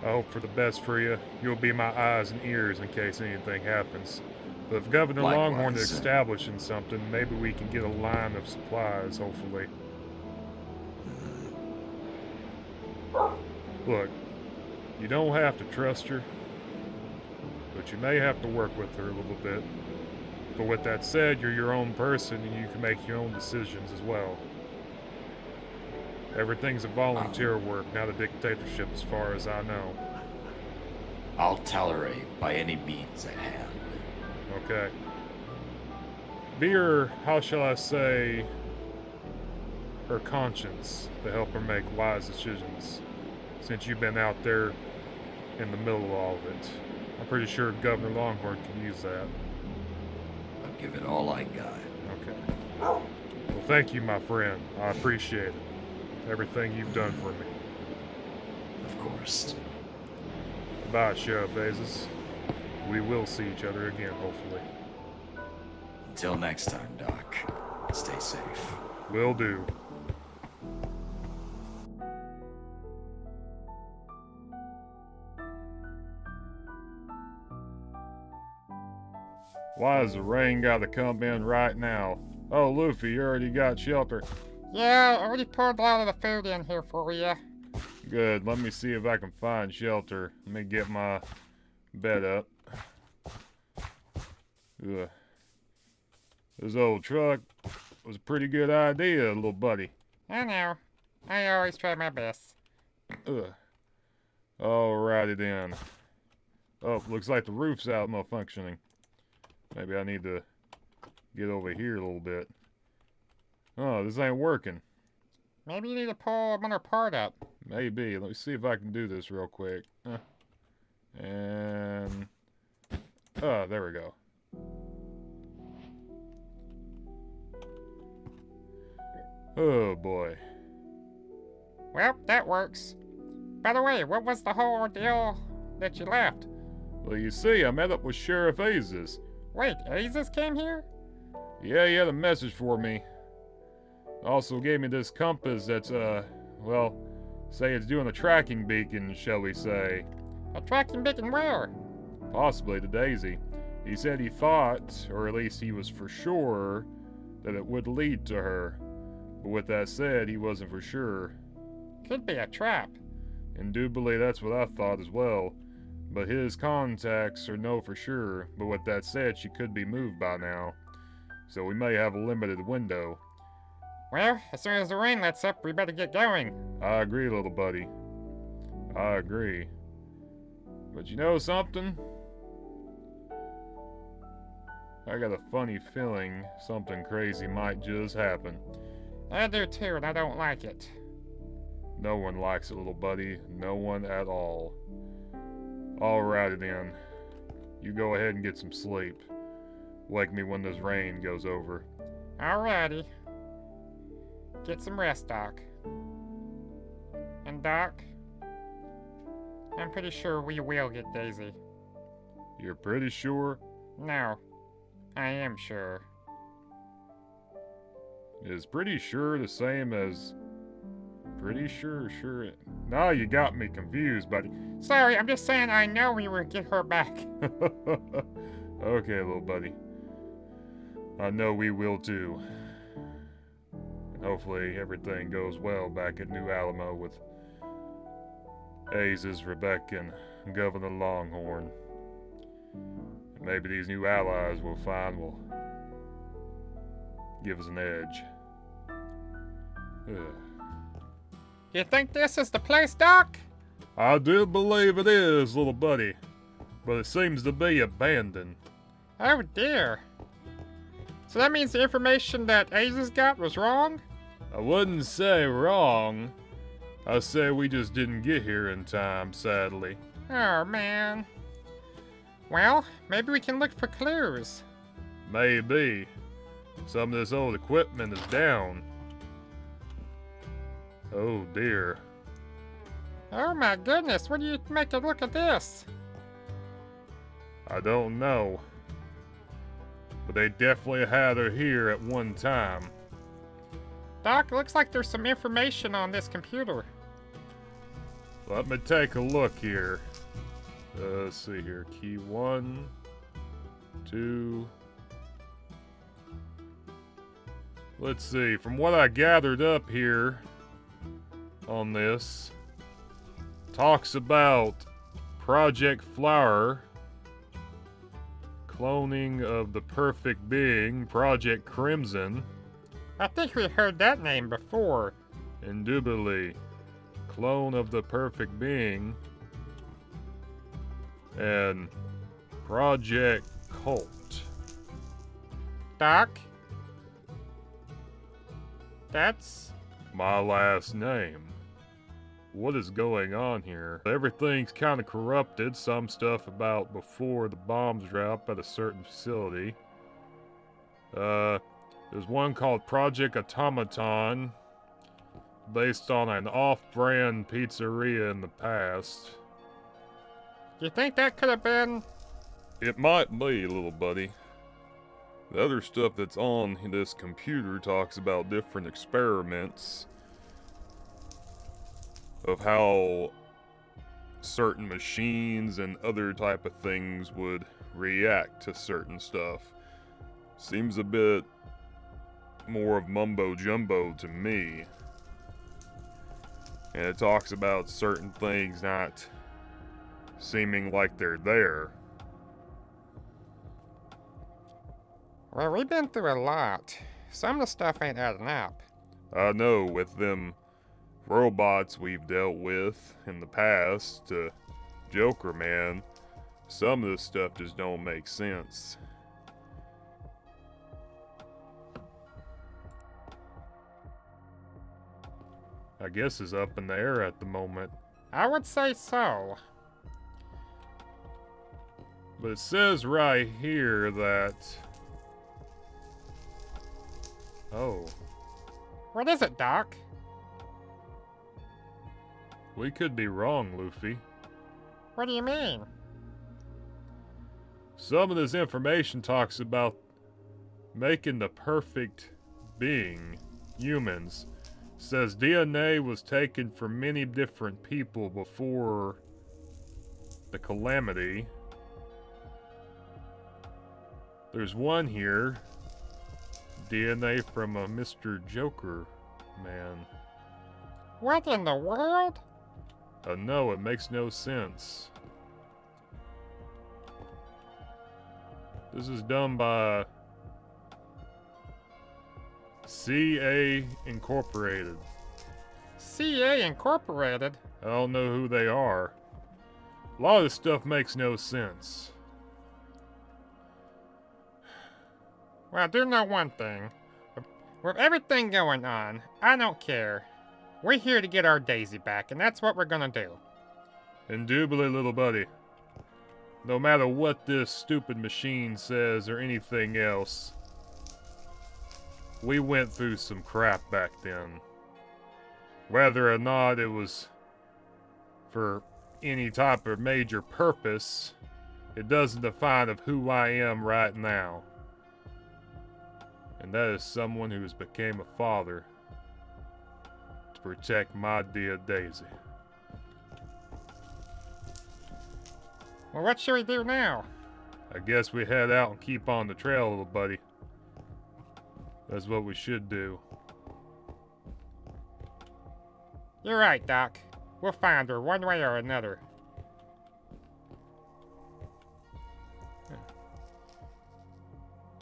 I hope for the best for you. You'll be my eyes and ears in case anything happens. But if Governor Longhorn is Likewise. establishing something, maybe we can get a line of supplies, hopefully. Look, you don't have to trust her, but you may have to work with her a little bit. But with that said, you're your own person and you can make your own decisions as well. Everything's a volunteer work, not a dictatorship as far as I know. I'll tolerate by any means at hand. Okay. Be her, how shall I say, her conscience to help her make wise decisions. Since you've been out there in the middle of all of it. I'm pretty sure Governor Longhorn can use that. I'll give it all I got. Okay. Well, thank you, my friend. I appreciate it. Everything you've done for me. Of course. Goodbye, Sheriff Azes. We will see each other again, hopefully. Until next time, Doc. Stay safe. Will do. Why has the rain got to come in right now? Oh, Luffy, you already got shelter. Yeah, I already poured a lot of the food in here for you. Good. Let me see if I can find shelter. Let me get my bed up. Ugh. This old truck was a pretty good idea, little buddy. I know. I always try my best. Ugh. Alrighty then. Oh, looks like the roof's out malfunctioning. Maybe I need to get over here a little bit. Oh, this ain't working. Maybe you need to pull another part up. Maybe. Let me see if I can do this real quick. And... oh, there we go. Oh, boy. Well, that works. By the way, what was the whole ordeal that you left? Well, you see, I met up with Sheriff Azes. Wait, Azes came here? Yeah, he had a message for me. Also gave me this compass that's, well, say it's doing a tracking beacon, shall we say. A tracking beacon where? Possibly to Daisy. He said he thought, or at least he was for sure, that it would lead to her. But with that said, he wasn't for sure. Could be a trap. Indubitably, that's what I thought as well. But his contacts are no for sure. But with that said, she could be moved by now. So we may have a limited window. Well, as soon as the rain lets up, we better get going. I agree, little buddy. I agree. But you know something? I got a funny feeling something crazy might just happen. I do too, and I don't like it. No one likes it, little buddy. No one at all. Alrighty then. You go ahead and get some sleep. Wake me when this rain goes over. Alrighty. Get some rest, Doc. And Doc, I'm pretty sure we will get Daisy. You're pretty sure? No, I am sure. Is pretty sure the same as pretty sure? Now you got me confused, buddy. Sorry, I'm just saying I know we will get her back. Okay, little buddy. I know we will too. And hopefully everything goes well back at New Alamo with Azes, Rebecca, and Governor Longhorn. And maybe these new allies we'll find will give us an edge. Ugh. You think this is the place, Doc? I do believe it is, little buddy. But it seems to be abandoned. Oh dear. So that means the information that Azes got was wrong? I wouldn't say wrong, I say we just didn't get here in time, sadly. Oh, man. Well, maybe we can look for clues. Maybe. Some of this old equipment is down. Oh dear. Oh my goodness, what do you make it look at this? I don't know. But they definitely had her here at one time. Doc, looks like there's some information on this computer. Let me take a look here. Let's see here. Key 1, 2. Let's see. From what I gathered up here on this, talks about Project Flower, cloning of the perfect being, Project Crimson. I think we heard that name before. Indubitably, clone of the perfect being, and Project Colt. Doc? That's my last name. What is going on here? Everything's kind of corrupted. Some stuff about before the bombs drop at a certain facility. There's one called Project Automaton, based on an off-brand pizzeria in the past. You think that could have been? It might be, little buddy. The other stuff that's on this computer talks about different experiments of how certain machines and other type of things would react to certain stuff. Seems a bit more of mumbo jumbo to me. And it talks about certain things not seeming like they're there. Well, we've been through a lot. Some of the stuff ain't adding up. I know, with them robots we've dealt with in the past, Joker Man, some of this stuff just don't make sense. I guess it's up in the air at the moment. I would say so. But it says right here that... Oh. What is it, Doc? We could be wrong, Luffy. What do you mean? Some of this information talks about making the perfect being, humans. Says DNA was taken from many different people before the calamity. There's one here. DNA from a Mr. Joker man. What in the world? No, it makes no sense. This is done by CA Incorporated. CA Incorporated? I don't know who they are. A lot of this stuff makes no sense. Well, I do know one thing. With everything going on, I don't care. We're here to get our Daisy back, and that's what we're gonna do. Indubitably, little buddy. No matter what this stupid machine says or anything else, we went through some crap back then. Whether or not it was for any type of major purpose, it doesn't define of who I am right now. And that is someone who has became a father to protect my dear Daisy. Well, what should we do now? I guess we head out and keep on the trail, little buddy. That's what we should do. You're right, Doc. We'll find her one way or another.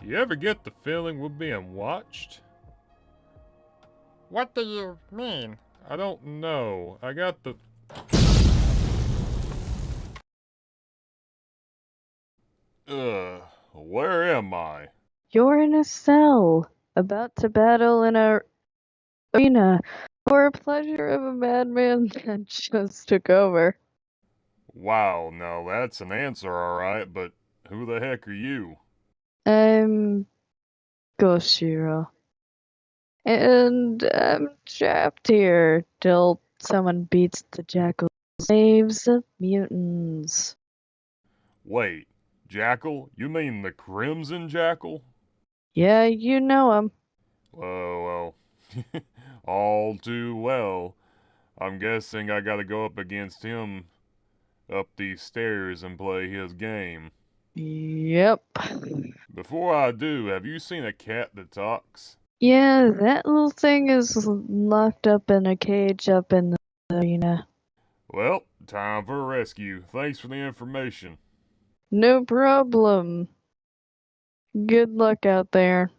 You ever get the feeling we're being watched? What do you mean? I don't know. I got the... where am I? You're in a cell, about to battle in a arena For pleasure of a madman that just took over. Wow, now that's an answer, alright, but who the heck are you? I'm Goshiro. And I'm trapped here till someone beats the jackal slaves of mutants. Wait, Jackal? You mean the Crimson Jackal? Yeah, you know him. Well, all too well. I'm guessing I gotta go up against him up these stairs and play his game. Yep. Before I do, have you seen a cat that talks? Yeah, that little thing is locked up in a cage up in the arena. Well, time for a rescue. Thanks for the information. No problem. Good luck out there.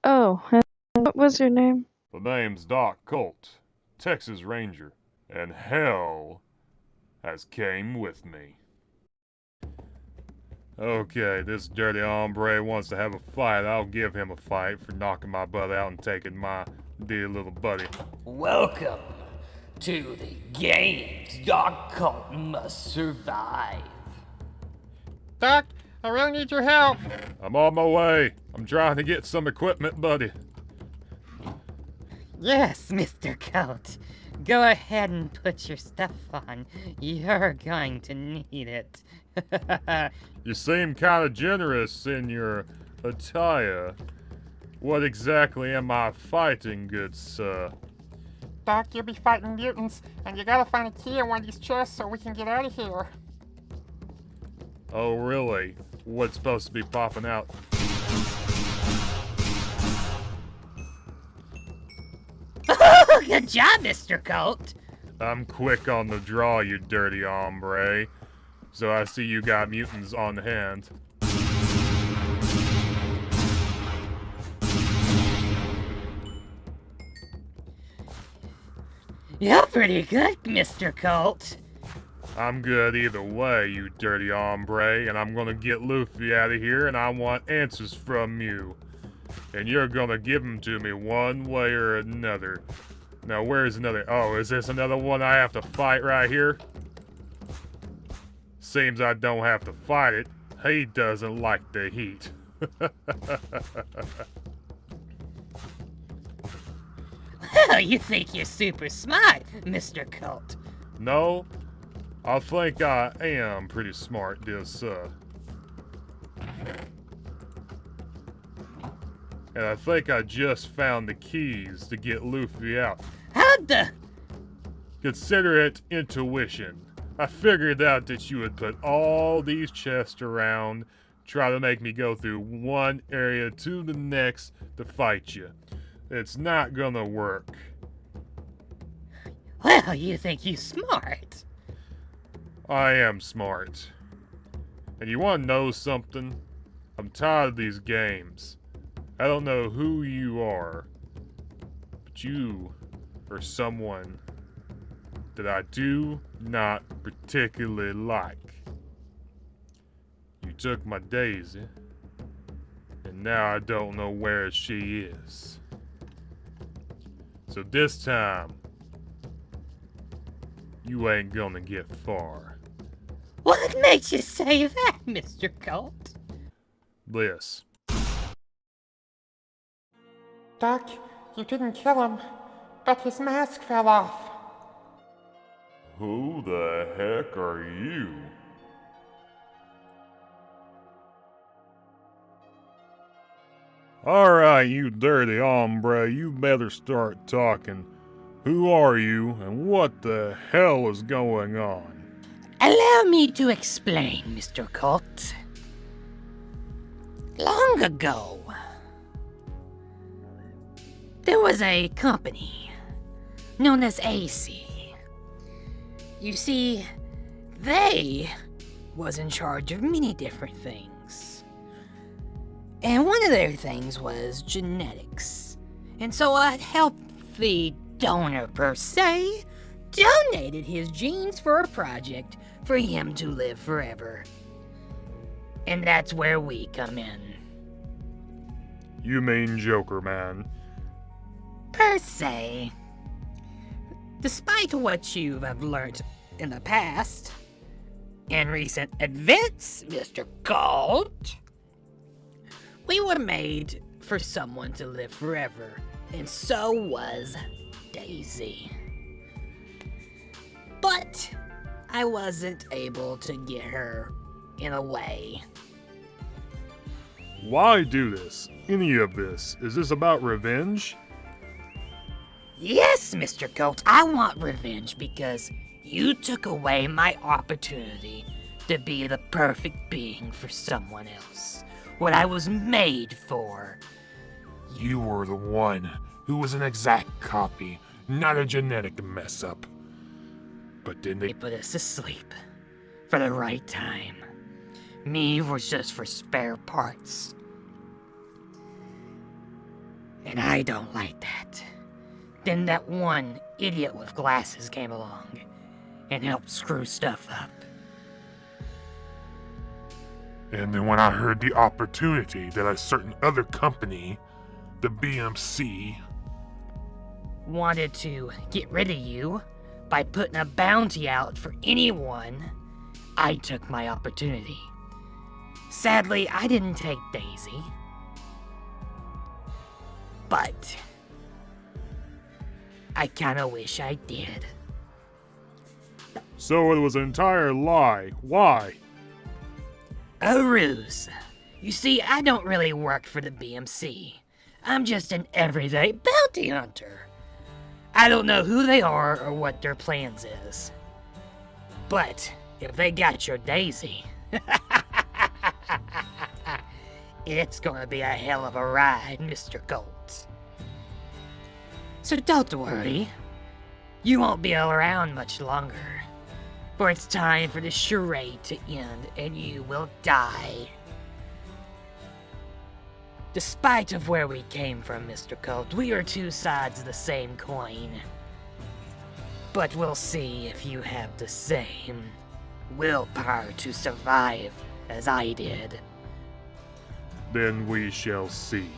Oh, and what was your name? The name's Doc Colt, Texas Ranger, and hell has came with me. Okay, this dirty hombre wants to have a fight. I'll give him a fight for knocking my butt out and taking my dear little buddy. Welcome to the games Doc Colt must survive. Doc, I really need your help. I'm on my way. I'm trying to get some equipment, buddy. Yes, Mr. Colt. Go ahead and put your stuff on. You're going to need it. You seem kind of generous in your attire. What exactly am I fighting, good sir? Doc, you'll be fighting mutants, and you gotta find a key in one of these chests so we can get out of here. Oh, really? What's supposed to be popping out? Good job, Mr. Colt. I'm quick on the draw, you dirty hombre. So I see you got mutants on hand. You're pretty good, Mr. Colt. I'm good either way, you dirty hombre, and I'm gonna get Luffy out of here, and I want answers from you. And you're gonna give them to me one way or another. Now, where's another? Oh, is this another one I have to fight right here? Seems I don't have to fight it. He doesn't like the heat. Well, you think you're super smart, Mr. Colt. No, I think I am pretty smart, dear sir. And I think I just found the keys to get Luffy out. How'd the... Consider it intuition. I figured out that you would put all these chests around, try to make me go through one area to the next to fight you. It's not gonna work. Well, you think you're smart. I am smart. And you wanna know something? I'm tired of these games. I don't know who you are, but you are someone that I do not particularly like. You took my Daisy, and now I don't know where she is. So this time, you ain't gonna get far. What makes you say that, Mr. Colt? This. Doc, you didn't kill him, but his mask fell off. Who the heck are you? Alright, you dirty hombre, you better start talking. Who are you, and what the hell is going on? Allow me to explain, Mr. Colt. Long ago, there was a company known as AC. You see, they was in charge of many different things. And one of their things was genetics. And so a healthy donor, per se, donated his genes for a project for him to live forever. And that's where we come in. You mean Joker Man. Per se. Despite what you have learned in the past and recent events, Mr. Colt, we were made for someone to live forever, and so was Daisy. But I wasn't able to get her in a way. Why do this? Any of this? Is this about revenge? Yes, Mr. Colt, I want revenge because you took away my opportunity to be the perfect being for someone else. What I was made for. You were the one who was an exact copy, not a genetic mess-up. But then They put us to sleep for the right time. Me was just for spare parts. And I don't like that. Then that one idiot with glasses came along and helped screw stuff up. And then when I heard the opportunity that a certain other company, the BMC, Wanted to get rid of you by putting a bounty out for anyone, I took my opportunity. Sadly, I didn't take Daisy. But I kinda wish I did. So it was an entire lie. Why? A ruse. You see, I don't really work for the BMC. I'm just an everyday bounty hunter. I don't know who they are or what their plans is. But if they got your Daisy, it's gonna be a hell of a ride, Mr. Colt. So don't worry. You won't be around much longer. For it's time for this charade to end and you will die. Despite of where we came from, Mr. Colt, we are two sides of the same coin. But we'll see if you have the same willpower to survive as I did. Then we shall see.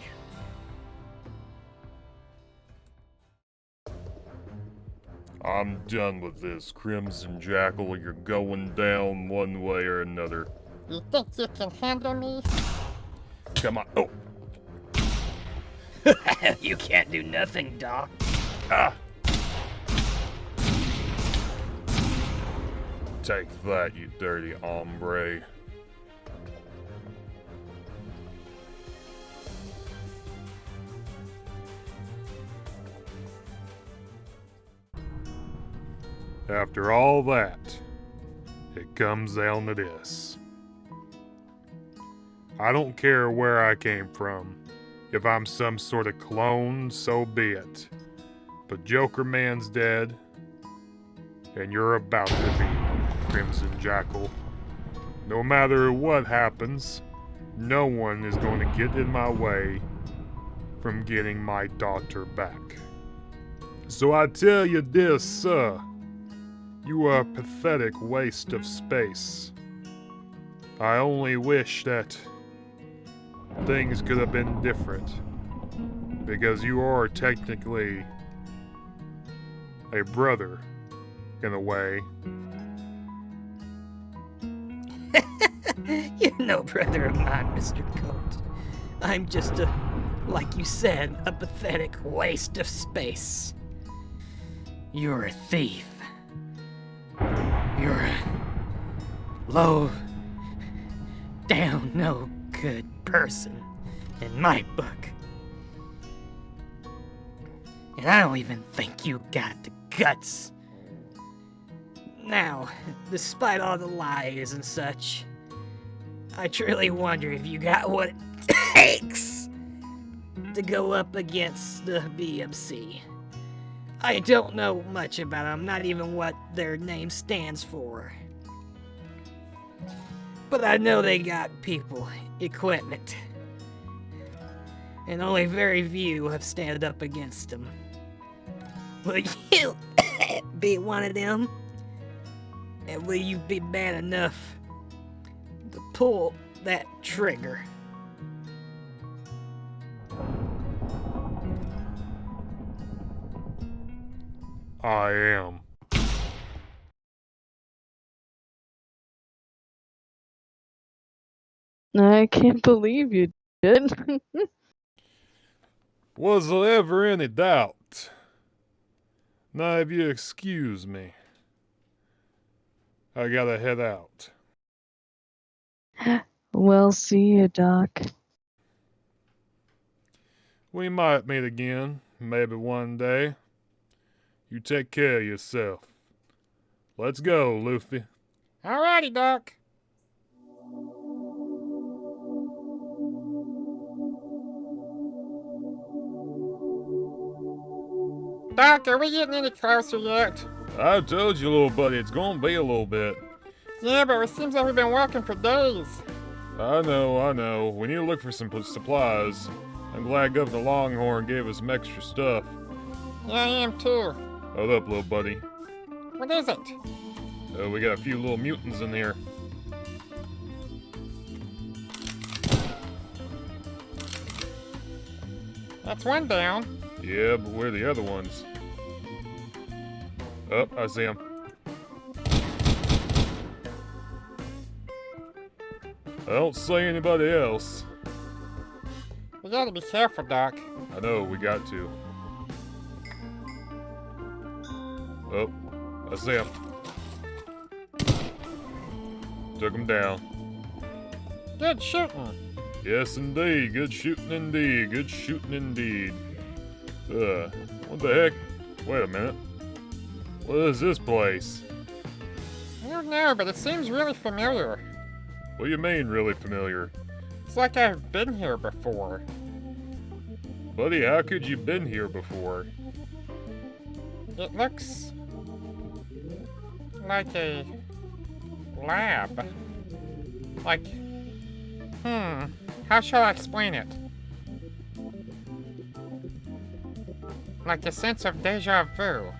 I'm done with this, Crimson Jackal. You're going down one way or another. You think you can handle me? Come on. Oh. You can't do nothing, Doc. Ah. Take that, you dirty hombre. After all that, it comes down to this. I don't care where I came from. If I'm some sort of clone, so be it. But Joker Man's dead, and you're about to be, Crimson Jackal. No matter what happens, no one is going to get in my way from getting my daughter back. So I tell you this, sir. You are a pathetic waste of space. I only wish that things could have been different. Because you are technically a brother, in a way. You're no brother of mine, Mr. Colt. I'm just like you said, a pathetic waste of space. You're a thief. You're a low down, no good person in my book. And I don't even think you got the guts. Now, despite all the lies and such, I truly wonder if you got what it takes to go up against the BMC. I don't know much about them, not even what their name stands for. But I know they got people, equipment, and only very few have stand up against them. Will you be one of them? And will you be bad enough to pull that trigger? I am. I can't believe you did. Was there ever any doubt? Now, if you excuse me, I gotta head out. Well, see you, Doc. We might meet again, maybe one day. You take care of yourself. Let's go, Luffy. Alrighty, Doc. Doc, are we getting any closer yet? I told you, little buddy, it's gonna be a little bit. Yeah, but it seems like we've been walking for days. I know. We need to look for some supplies. I'm glad Governor Longhorn gave us some extra stuff. Yeah, I am too. Hold up, little buddy. What is it? We got a few little mutants in here. That's one down. Yeah, but where are the other ones? Oh, I see them. I don't see anybody else. We gotta be careful, Doc. I know, we got to. Oh, I see him. Took him down. Good shooting. Yes, indeed. Good shooting indeed. Good shooting indeed. What the heck? Wait a minute. What is this place? I don't know, but it seems really familiar. What do you mean, really familiar? It's like I've been here before. Buddy, how could you been here before? It looks like a lab. Like, how shall I explain it? Like a sense of deja vu.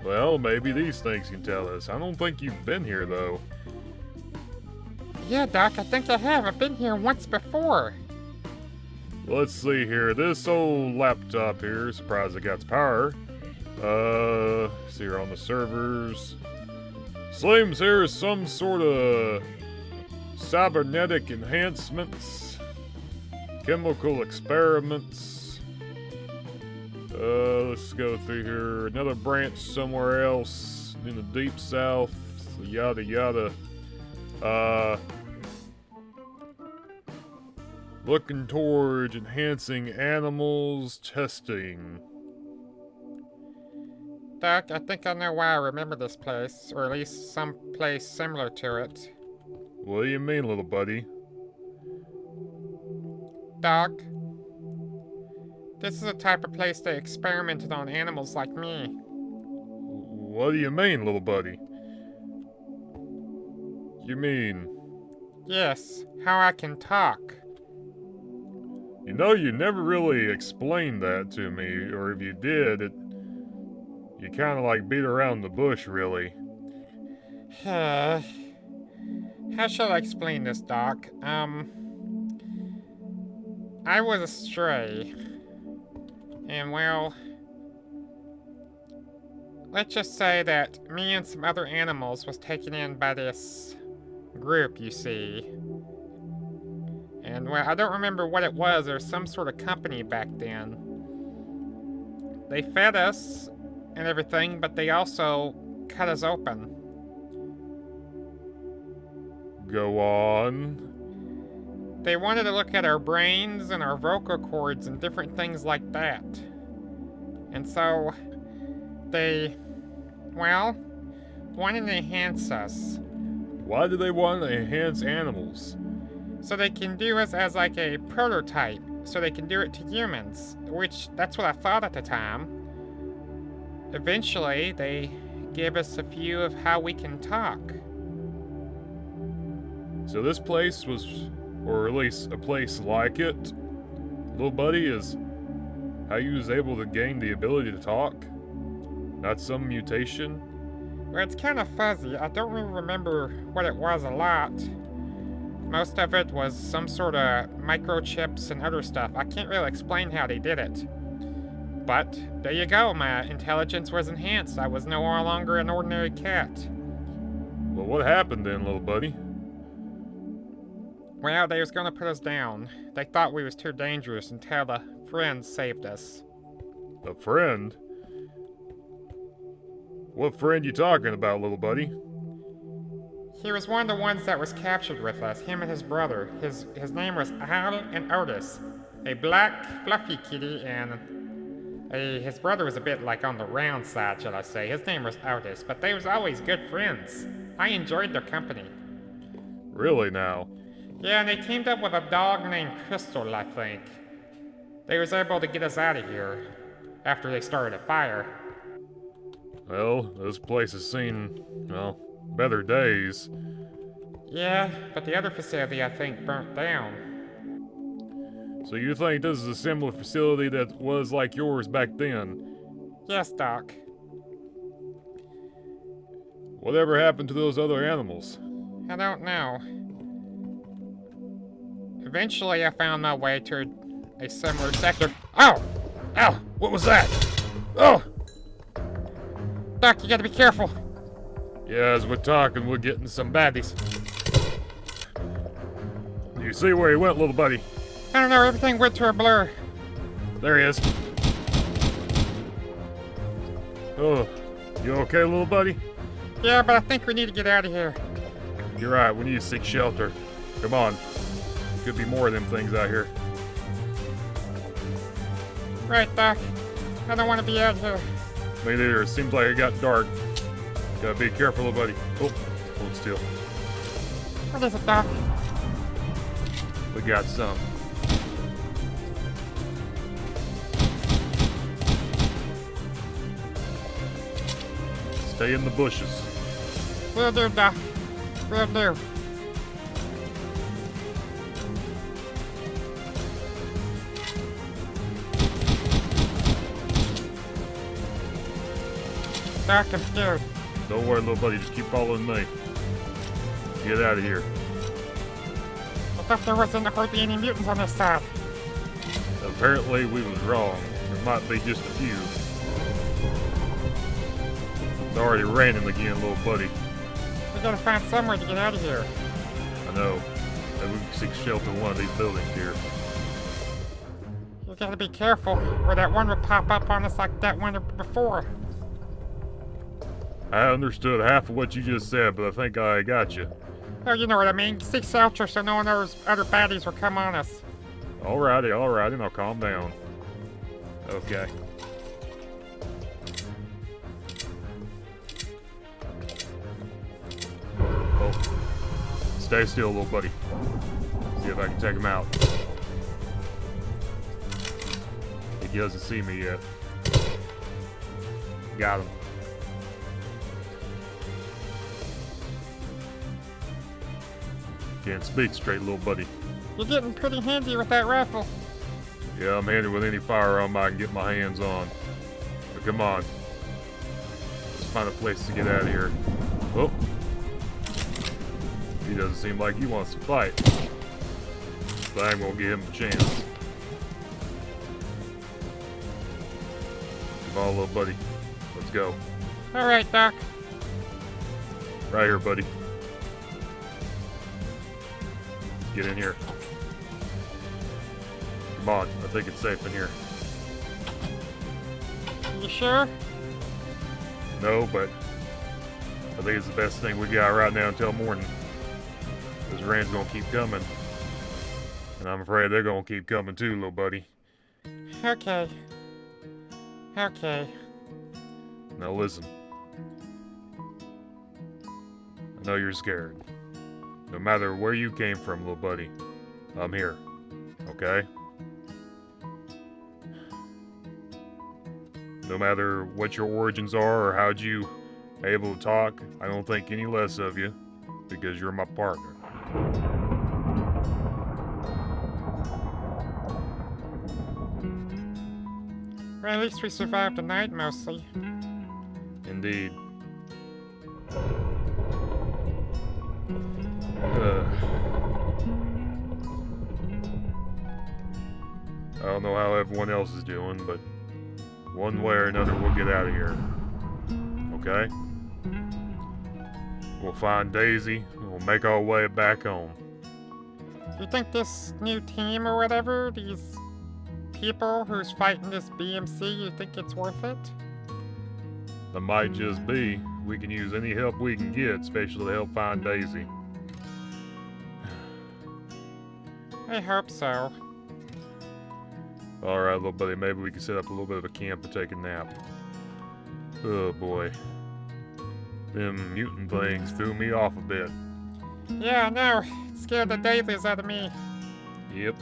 Well, maybe these things can tell us. I don't think you've been here, though. Yeah, Doc, I think I have. I've been here once before. Let's see here. This old laptop here, surprised it got power. See here on the servers. Seems here's some sort of cybernetic enhancements, chemical experiments. Let's go through here. Another branch somewhere else in the deep south. Yada yada. Looking towards enhancing animals testing. Doc, I think I know why I remember this place, or at least some place similar to it. What do you mean, little buddy? Doc, this is the type of place they experimented on animals like me. What do you mean, little buddy? You mean... Yes, how I can talk. You know, you never really explained that to me, or if you did, you kind of like beat around the bush, really. How shall I explain this, Doc? I was a stray. And well, let's just say that me and some other animals was taken in by this group, you see. And well, I don't remember what it was. There was some sort of company back then. They fed us and everything, but they also cut us open. Go on. They wanted to look at our brains and our vocal cords and different things like that. And so they, well, wanted to enhance us. Why do they want to enhance animals? So they can do us as like a prototype, so they can do it to humans, which that's what I thought at the time. Eventually, they gave us a few of how we can talk. So this place was, or at least a place like it, little buddy, is how you was able to gain the ability to talk? Not some mutation? Well, it's kind of fuzzy. I don't really remember what it was a lot. Most of it was some sort of microchips and other stuff. I can't really explain how they did it. But there you go, my intelligence was enhanced. I was no longer an ordinary cat. Well, what happened then, little buddy? Well, they was gonna put us down. They thought we was too dangerous until the friends saved us. A friend? What friend you talking about, little buddy? He was one of the ones that was captured with us, him and his brother. His name was Al and Otis. A black, fluffy kitty, and his brother was a bit like on the round side, shall I say. His name was Otis, but they was always good friends. I enjoyed their company. Really now? Yeah, and they teamed up with a dog named Crystal, I think. They was able to get us out of here after they started a fire. Well, this place has seen, well, better days. Yeah, but the other facility, I think, burnt down. So you think this is a similar facility that was like yours back then? Yes, Doc. Whatever happened to those other animals? I don't know. Eventually, I found my way to a similar sector. Ow! Ow! What was that? Oh! Doc, you gotta be careful. Yeah, as we're talking, we're getting some baddies. You see where he went, little buddy? I don't know, everything went to a blur. There he is. Oh, you okay, little buddy? Yeah, but I think we need to get out of here. You're right, we need to seek shelter. Come on. Could be more of them things out here. Right, Doc. I don't want to be out here. Me neither. It seems like it got dark. Gotta be careful, little buddy. Oh, hold still. What is it, Doc? We got some. Stay in the bushes. Will do, Doc. Will do. Doc, I'm scared. Don't worry, little buddy. Just keep following me. Get out of here. I thought there wasn't hardly any mutants on this side. Apparently, we was wrong. There might be just a few. It's already raining again, little buddy. We gotta find somewhere to get out of here. I know. Maybe we can seek shelter in one of these buildings here. You gotta be careful, or that one would pop up on us like that one before. I understood half of what you just said, but I think I got you. Oh, you know what I mean. Seek shelter so no one knows other baddies will come on us. Alrighty, now calm down. Okay. Oh. Stay still, little buddy. See if I can take him out. He doesn't see me yet. Got him. Can't speak straight, little buddy. You're getting pretty handy with that rifle. Yeah, I'm handy with any firearm I can get my hands on. But come on. Let's find a place to get out of here. Oh. He doesn't seem like he wants to fight. But I'm gonna give him a chance. Come on, little buddy. Let's go. Alright, Doc. Right here, buddy. Get in here. Come on, I think it's safe in here. You sure? No, but I think it's the best thing we got right now until morning. This rain's gonna keep coming. And I'm afraid they're gonna keep coming too, little buddy. Okay. Okay. Now listen. I know you're scared. No matter where you came from, little buddy, I'm here. Okay? No matter what your origins are or how'd you able to talk, I don't think any less of you because you're my partner. Well, at least we survived the night, mostly. Indeed. I don't know how everyone else is doing, but One way or another, we'll get out of here. Okay? We'll find Daisy, and we'll make our way back home. You think this new team or whatever, these people who's fighting this BMC, you think it's worth it? That might just be. We can use any help we can get, especially to help find Daisy. I hope so. Alright, little buddy, maybe we can set up a little bit of a camp and take a nap. Oh boy. Them mutant things threw me off a bit. Yeah, I know. It scared the dailies out of me. Yep.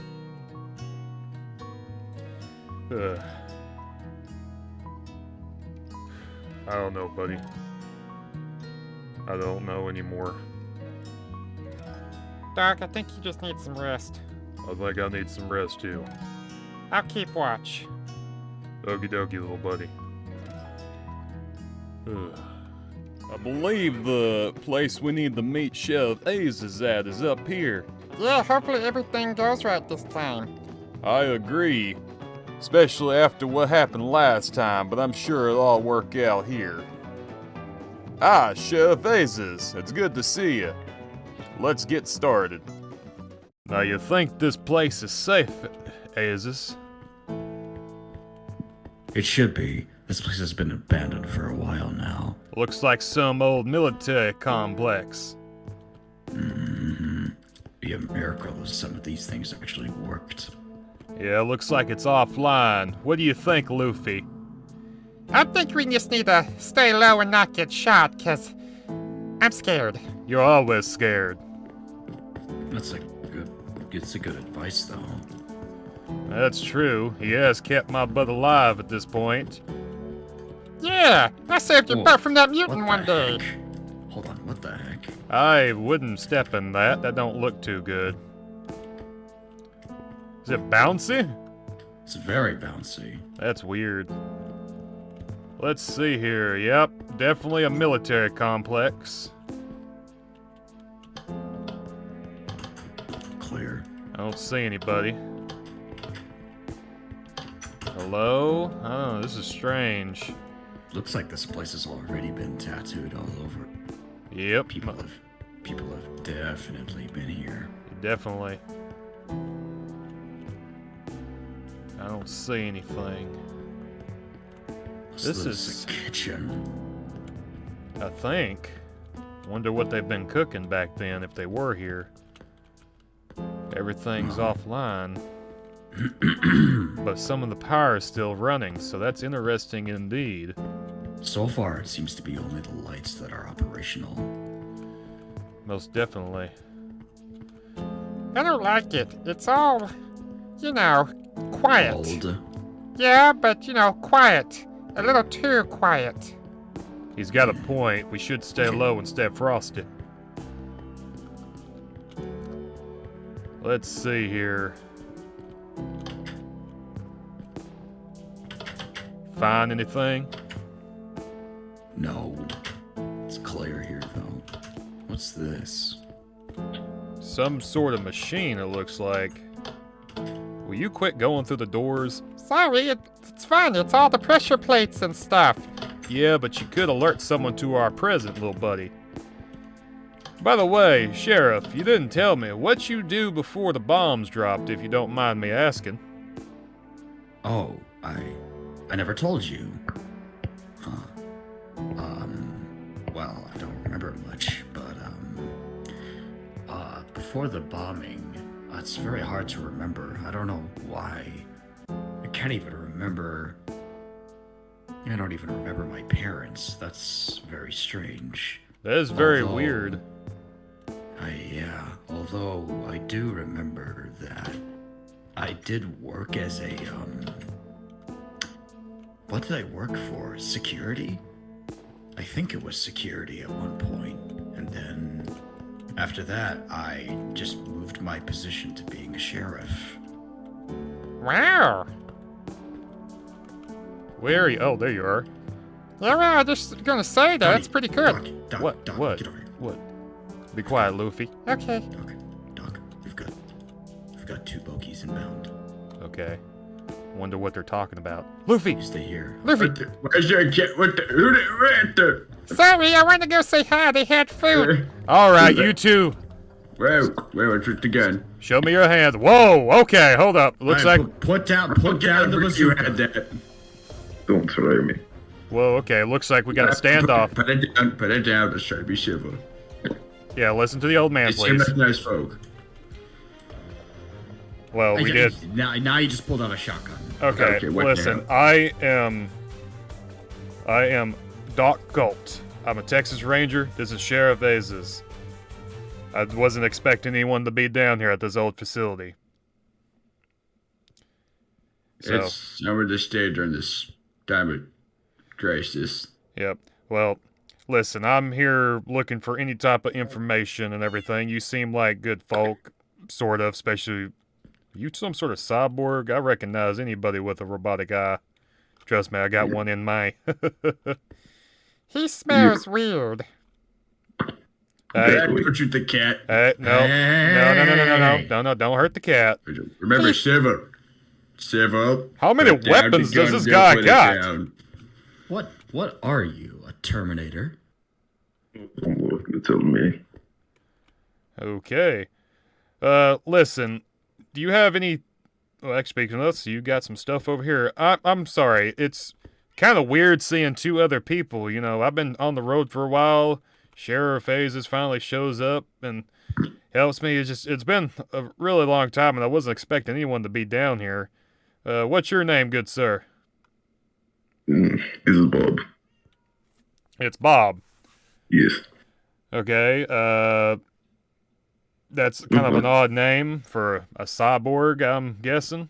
I don't know, buddy. I don't know anymore. Doc, I think you just need some rest. I think I need some rest too. I'll keep watch. Okie dokie, little buddy. I believe the place we need to meet Sheriff Ace is at is up here. Yeah, hopefully everything goes right this time. I agree. Especially after what happened last time, but I'm sure it'll all work out here. Ah, Sheriff Aces, it's good to see you. Let's get started. Now you think this place is safe, Aces? It should be. This place has been abandoned for a while now. Looks like some old military complex. Be a miracle if some of these things actually worked. Yeah, looks like it's offline. What do you think, Luffy? I think we just need to stay low and not get shot, cause I'm scared. You're always scared. It's a good advice, though. That's true. He has kept my butt alive at this point. Yeah, I saved your butt from that mutant one day. Hold on, what the heck? I wouldn't step in that. That don't look too good. Is it bouncy? It's very bouncy. That's weird. Let's see here. Yep, definitely a military complex. Clear. I don't see anybody. Hello? Oh, this is strange. Looks like this place has already been tattooed all over. Yep. People have definitely been here. Definitely. I don't see anything. This is a kitchen. I think. Wonder what they've been cooking back then if they were here. Everything's offline. But some of the power is still running, so that's interesting indeed. So far, it seems to be only the lights that are operational. Most definitely. I don't like it. It's all, you know, quiet. Old. Yeah, but, you know, quiet. A little too quiet. He's got a point. We should stay low and stay frosty. Let's see here. Find anything? No. It's clear here, though. What's this? Some sort of machine, it looks like. Will you quit going through the doors? Sorry, it's fine. It's all the pressure plates and stuff. Yeah, but you could alert someone to our present, little buddy. By the way, Sheriff, you didn't tell me what you do before the bombs dropped, if you don't mind me asking. Oh, I never told you. Huh. Well, I don't remember much, but, before the bombing, it's very hard to remember. I don't know why. I can't even remember. I don't even remember my parents. That's very strange. That is very weird. Yeah, although I do remember that I did work as a, what did I work for? Security? I think it was security at one point, and then after that, I just moved my position to being a sheriff. Wow. Where are you? Oh, there you are. Yeah, well, I'm just gonna say that. That's pretty good. Doc, What? Doc, What? get over here. What? Be quiet, Luffy. Okay. Doc, we've got 2 bogeys inbound. Okay. Wonder what they're talking about. Luffy! You stay here. Luffy! Where's your cat? What the? Who the? Sorry, I wanted to go say hi. They had food. Alright, you two. Whoa, what's with the gun? Show me your hands. Whoa, okay, hold up. Looks All right, like... Put down the bazooka. You had that. Don't try me. Whoa, okay, looks like we got a standoff. Put it down. Let's try to be civil. Yeah, listen to the old man, It seems please. like nice folk. Well, we did. Now you just pulled out a shotgun. Okay, what listen, now? I am Doc Colt. I'm a Texas Ranger. This is Sheriff Azes. I wasn't expecting anyone to be down here at this old facility. So, It's somewhere to stay during this time of crisis. yep. Well, listen, I'm here looking for any type of information and everything. You seem like good folk, sort of, especially... You some sort of cyborg? I recognize anybody with a robotic eye. Trust me, I got one in my... He smells weird. Hey, Don't shoot the cat. hey, no, don't hurt the cat. Remember, civil. Civil. How many Put down weapons the does gun, this don't guy put it got? down. What are you, a Terminator? Don't look until me. Okay. Listen, do you have any... Well, actually, speaking of this, you got some stuff over here. I'm sorry, it's kind of weird seeing two other people, you know. I've been on the road for a while. Sheriff Azes finally shows up and helps me. It's been a really long time, and I wasn't expecting anyone to be down here. What's your name, good sir? This is Bob. It's Bob. Yes. Okay, that's kind of an odd name for a cyborg, I'm guessing.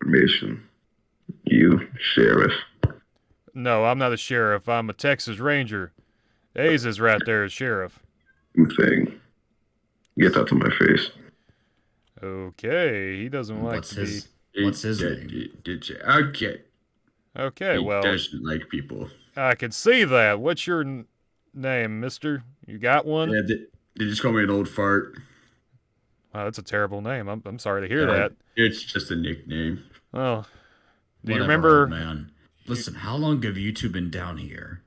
Information. You, sheriff. No, I'm not a sheriff. I'm a Texas Ranger. Ace is right there as sheriff. Thing. Get out of my face. Okay, he doesn't like to be... What's his name? Okay. Okay, He well, doesn't like people. I can see that. What's your name, mister? You got one? Yeah, they just call me an old fart. Wow, that's a terrible name. I'm sorry to hear that. It's just a nickname. Well, do you Whatever, remember... old man. Listen, how long have you two been down here?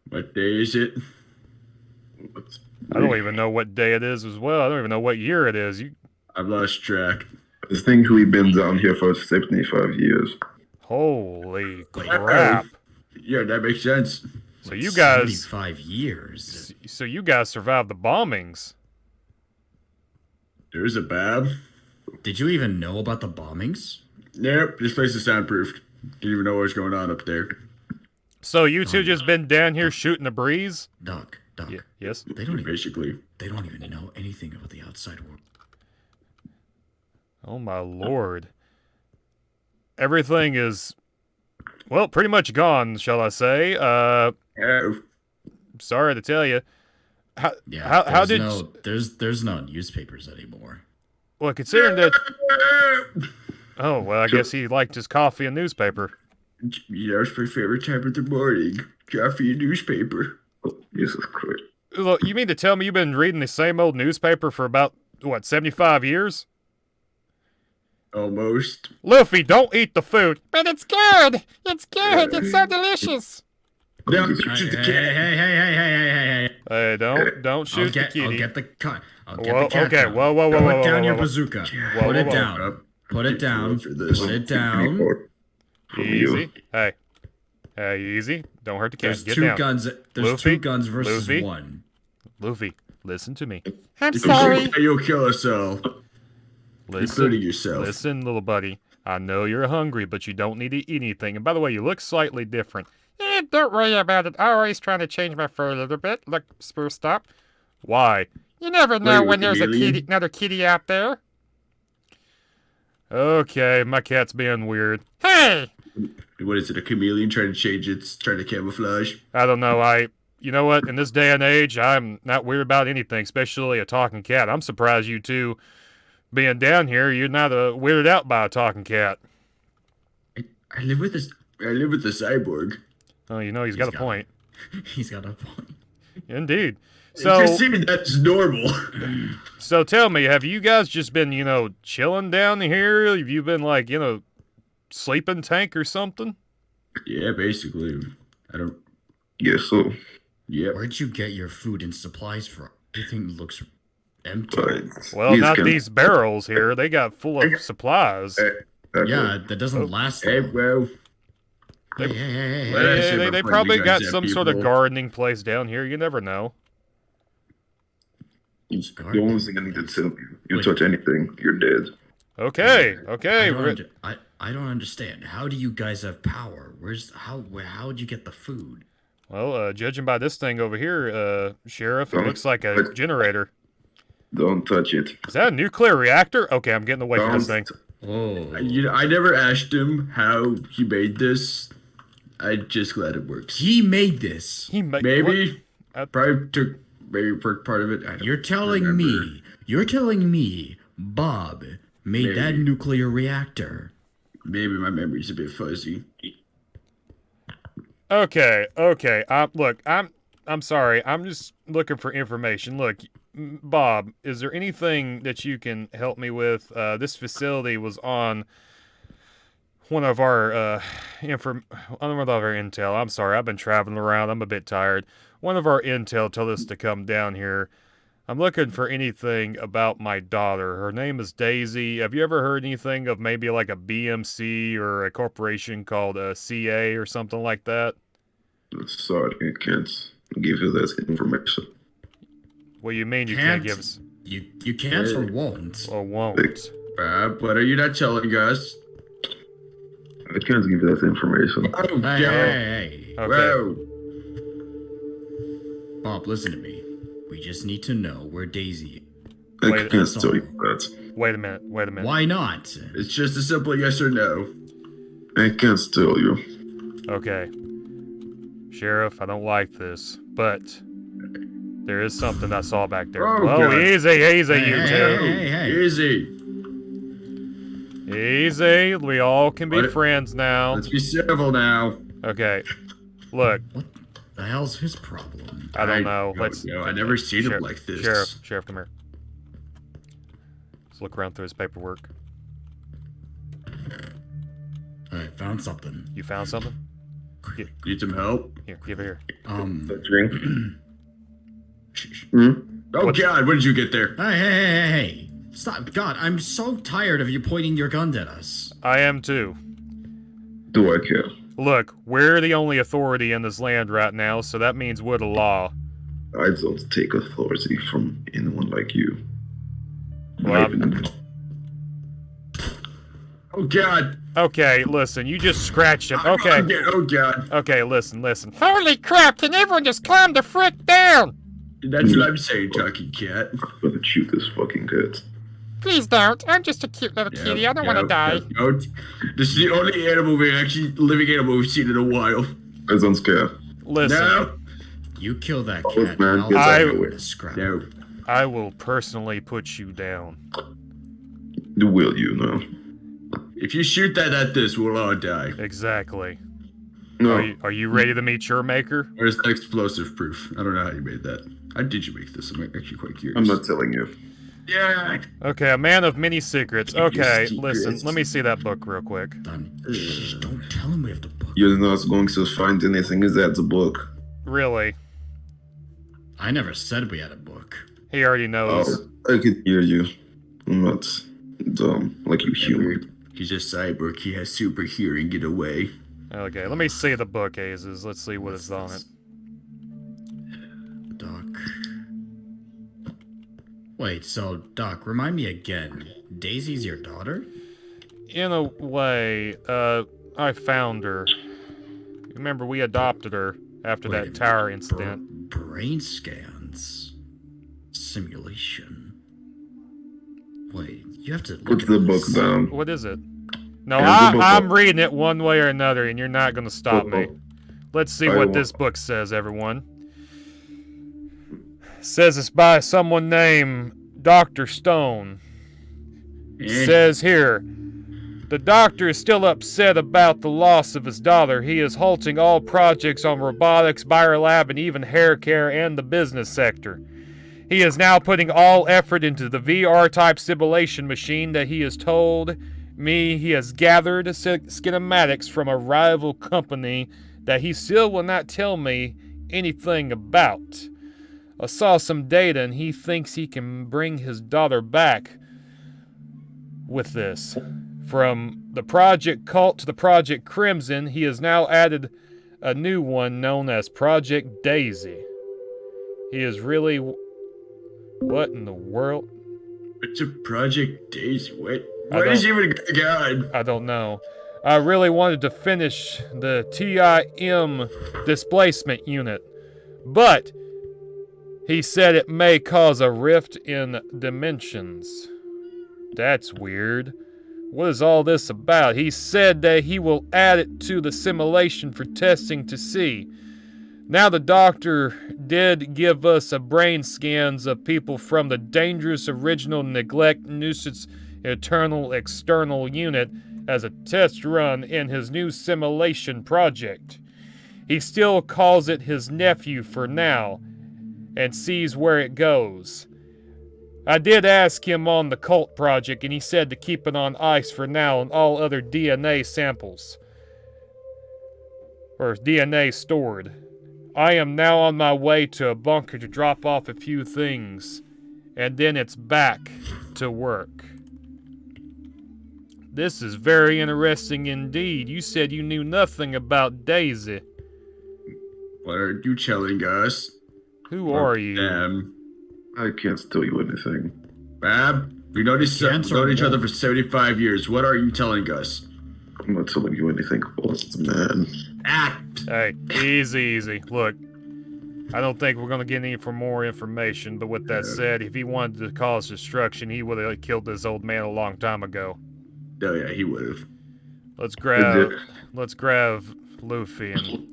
What day is it? I don't even know what day it is as well. I don't even know what year it is. I've lost track. I think we've been down here for 75 years. Holy crap. Yeah, that makes sense. So you guys... 75 years. So you guys survived the bombings. There's a Bab. Did you even know about the bombings? Nope, this place is soundproofed. Didn't even know what was going on up there. So you two just been down here shooting the breeze? Doc. Yes? They don't even, Basically. They don't even know anything about the outside world. Oh my lord. Everything is, well, pretty much gone, shall I say. Sorry to tell you. How did... There's no newspapers anymore. Well, considering that... Oh, well, I guess he liked his coffee and newspaper. Yeah, that's my favorite time of the morning. Coffee and newspaper. Oh, Jesus Christ. Look, you mean to tell me you've been reading the same old newspaper for about, what, 75 years? Almost. Luffy, don't eat the food. But it's good. It's good. It's so delicious. No, shoot the cat. Hey, don't shoot the kitty. I'll get the cat. Okay, down. whoa. Put down your bazooka. Put it whoa. down. Put it down. Put it down. Easy. Hey, easy. Don't hurt the cat. There's Get two down. guns. There's Luffy, two guns versus Luffy. one. Luffy, listen to me. I'm sorry. You'll kill us all. Including Listen, yourself. listen, little buddy. I know you're hungry, but you don't need to eat anything. And by the way, you look slightly different. Don't worry about it. I'm always trying to change my fur a little bit. Look, spruced up. Why? You never know Wait, when there's chameleon? another kitty out there. Okay, my cat's being weird. Hey! What is it, a chameleon trying to camouflage? I don't know, you know what, in this day and age, I'm not weird about anything, especially a talking cat. I'm surprised you two, being down here, you're not weirded out by a talking cat. I live with the cyborg. Oh, you know, he's got a point. He's got a point. Indeed. So You see, that's normal. So tell me, have you guys just been, chilling down here? Have you been like, sleeping tank or something? Yeah, basically. I don't. Guess so. Yeah. Where'd you get your food and supplies from? Everything looks empty. Well, not these barrels here. They got full of supplies. Yeah, that doesn't last long. Hey, well. Hey, they probably got some sort of gardening place down here. You never know. The only thing I need to tell you, you touch anything, you're dead. Okay. I don't understand. How do you guys have power? How'd you get the food? Well, judging by this thing over here, Sheriff, it looks like a generator. Don't touch it. Is that a nuclear reactor? Okay, I'm getting away from this thing. Oh. I never asked him how he made this. I'm just glad it works. He made this. Maybe. Probably took part of it. You're telling me Bob made that nuclear reactor. Maybe my memory's a bit fuzzy. Okay. Look, I'm sorry. I'm just looking for information. Look, Bob, is there anything that you can help me with? This facility was on one of our intel. I'm sorry. I've been traveling around. I'm a bit tired. One of our intel told us to come down here. I'm looking for anything about my daughter. Her name is Daisy. Have you ever heard anything of maybe like a BMC or a corporation called CA or something like that? Sorry, I can't give you that information. What do you mean you can't give us? You can't or won't? Or won't. What are you not telling us? I can't give you that information. Oh, Hey. Okay. Whoa. Bob, listen to me. We just need to know where Daisy is. I can't tell you that. Wait a minute. Why not? It's just a simple yes or no. I can't tell you. Okay. Sheriff, I don't like this, but there is something I saw back there. Oh, Whoa, God. easy, you two. Hey. Easy. We all can be friends now. Let's be civil now. Okay. Look. What the hell's his problem? I don't know. I never seen him like this. Sheriff, come here. Let's look around through his paperwork. I found something. You found something? Need some help? Here, give it here. Drink. Oh, God, when did you get there? Hey. Stop. God, I'm so tired of you pointing your gun at us. I am too. Do I care? Look, we're the only authority in this land right now, so that means we're the law. I don't take authority from anyone like you. Well, Oh, God. Okay, listen, you just scratched him. Okay. Oh, God. Okay, listen. Holy crap, can everyone just calm the frick down? That's what I'm saying, talking cat. I'm gonna shoot this fucking cat. Please don't. I'm just a cute little kitty. I don't want to die. Don't. This is the only living animal we've seen in a while. I don't care. Listen. No. You kill that Oh, cat, man, and get out I'll of the way. scrap. No. I will personally put you down. Will you know? If you shoot that at this, we'll all die. Exactly. No. Are you ready to meet your maker? Where's the explosive proof? I don't know how you made that. How did you make this? I'm actually quite curious. I'm not telling you. Yeah. Okay, a man of many secrets. Okay, Secrets. listen, let me see that book real quick. Shh, don't tell him we have the book. You're not going to find anything. Is that the book? Really? I never said we had a book. He already knows. Oh, I can hear you. I'm not dumb like you human. He's a cyborg. He has super hearing. Get away. Okay, let me see the book, Aces. Let's see what is on it. Doc. Wait, so, Doc, remind me again. Daisy's your daughter? In a way, I found her. Remember, we adopted her after that tower incident. Brain scans. Simulation. Wait, you have to look Put the book down. What is it? No, Hand the book I'm up. reading it one way or another, and you're not going to stop me. Let's see I what won't. this book says, everyone. It says it's by someone named Dr. Stone. It says here, The doctor is still upset about the loss of his daughter. He is halting all projects on robotics, biolab, and even hair care and the business sector. He is now putting all effort into the VR-type simulation machine that he has told me he has gathered schematics from a rival company that he still will not tell me anything about. I saw some data and he thinks he can bring his daughter back with this. From the Project Colt to the Project Crimson, he has now added a new one known as Project Daisy. He is really... What in the world? It's a Project Daisy. What is even going on? I don't know. I really wanted to finish the TIM displacement unit, but he said it may cause a rift in dimensions. That's weird. What is all this about? He said that he will add it to the simulation for testing to see. Now the doctor did give us a brain scans of people from the dangerous original neglect nuisance eternal external unit as a test run in his new simulation project. He still calls it his nephew for now and sees where it goes. I did ask him on the Colt project and he said to keep it on ice for now on all other DNA samples. Or DNA stored. I am now on my way to a bunker to drop off a few things. And then it's back to work. This is very interesting indeed. You said you knew nothing about Daisy. What are you telling us? Who are you? I can't tell you anything. Bab, we known each other for 75 years. What are you telling us? I'm not telling you anything, boss, man. Hey, easy. Look, I don't think we're gonna get any more information, but with that said, if he wanted to cause destruction, he would have killed this old man a long time ago. Oh yeah, he would have. Let's grab Luffy and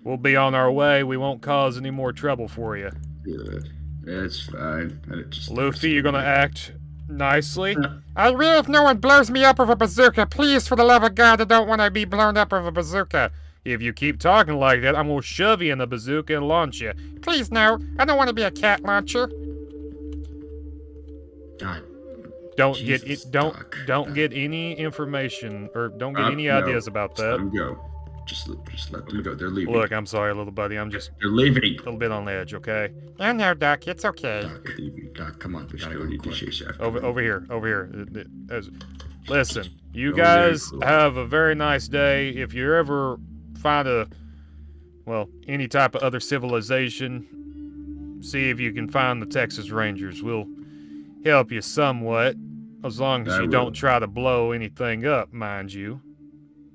we'll be on our way. We won't cause any more trouble for you. Yeah, that's fine. Luffy, you're gonna act nicely? I will if no one blows me up with a bazooka. Please, for the love of God, I don't want to be blown up with a bazooka. If you keep talking like that, I'm gonna shove you in the bazooka and launch you. Please, no. I don't want to be a cat launcher. God. Don't get any information or don't get any ideas about that. Let them go. Just let them go. They're leaving. Look, I'm sorry, little buddy. They're leaving. A little bit on edge, okay? No, Doc. It's okay. Doc, come on. We gotta go. Over here. Listen, you guys have a very nice day. If you ever find any type of other civilization, see if you can find the Texas Rangers. We'll help you somewhat, as long as you don't try to blow anything up, mind you.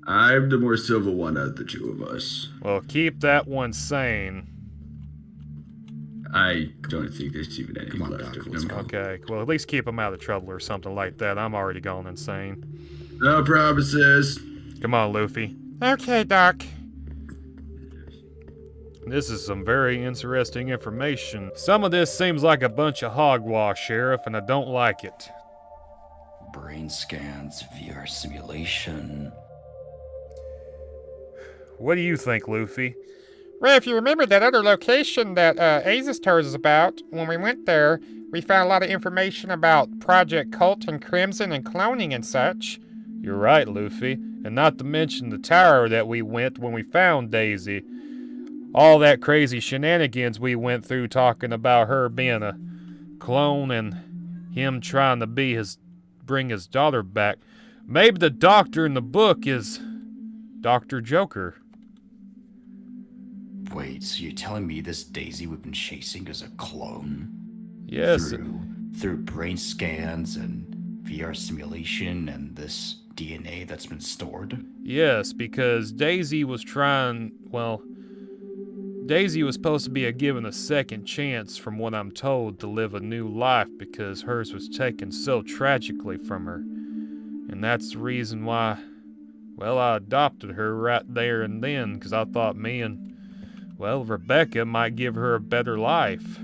I'm the more civil one out of the two of us. Well, keep that one sane. I don't think there's even any left of them. Okay, well, at least keep him out of trouble or something like that. I'm already going insane. No promises. Come on, Luffy. Okay, Doc. This is some very interesting information. Some of this seems like a bunch of hogwash, Sheriff, and I don't like it. Brain scans, VR simulation. What do you think, Luffy? Well, if you remember that other location that Azus told us about, when we went there, we found a lot of information about Project Colt and Crimson and cloning and such. You're right, Luffy. And not to mention the tower that we went when we found Daisy. All that crazy shenanigans we went through talking about her being a clone and him trying to bring his daughter back. Maybe the doctor in the book is Dr. Joker. Wait, so you're telling me this Daisy we've been chasing is a clone? Yes. Through brain scans and VR simulation and this DNA that's been stored? Yes, because Daisy was supposed to be given a second chance, from what I'm told, to live a new life because hers was taken so tragically from her. And that's the reason why, I adopted her right there and then, because I thought me and, Rebecca might give her a better life.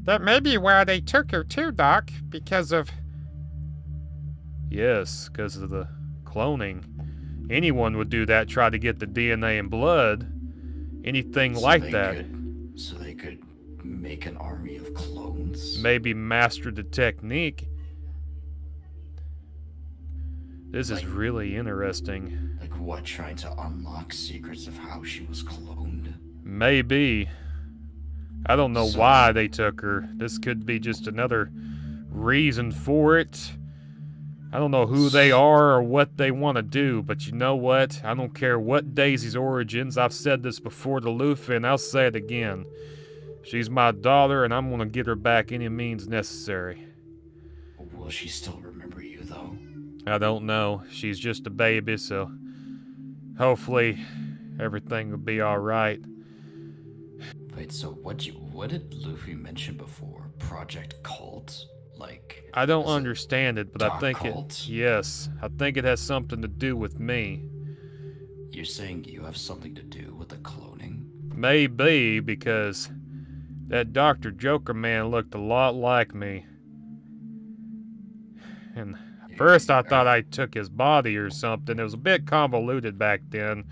That may be why they took her too, Doc, because of... Yes, because of the cloning. Anyone would do that, try to get the DNA and blood. Anything like that. So they could make an army of clones? Maybe master the technique. This is really interesting. Like what, trying to unlock secrets of how she was cloned? Maybe. I don't know why they took her. This could be just another reason for it. I don't know who they are or what they want to do, but you know what? I don't care what Daisy's origins. I've said this before to Luffy, and I'll say it again. She's my daughter, and I'm going to get her back any means necessary. Will she still remember you, though? I don't know. She's just a baby, so hopefully everything will be alright. Wait, so what did Luffy mention before? Project Colt? Like, I don't understand it, but I think Colt? yes, I think it has something to do with me. You're saying you have something to do with the cloning? Maybe, because that Dr. Joker man looked a lot like me. And at first I thought I took his body or something. It was a bit convoluted back then,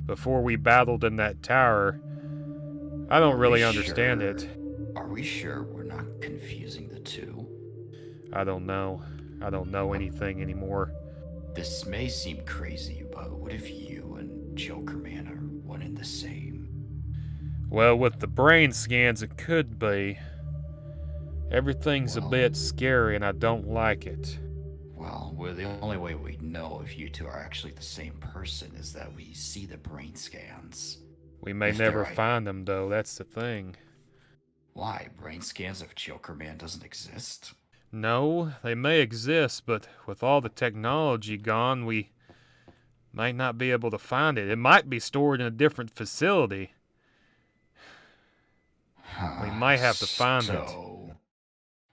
before we battled in that tower. I don't really understand it. Are we sure we're not confusing the two? I don't know. I don't know anything anymore. This may seem crazy, but what if you and Joker Man are one and the same? Well, with the brain scans, it could be. Everything's a bit scary and I don't like it. Well, the only way we know if you two are actually the same person is that we see the brain scans. We may never find them, though. That's the thing. Why? Brain scans if Joker Man doesn't exist? No, they may exist, but with all the technology gone, we might not be able to find it. It might be stored in a different facility. We might have to find it.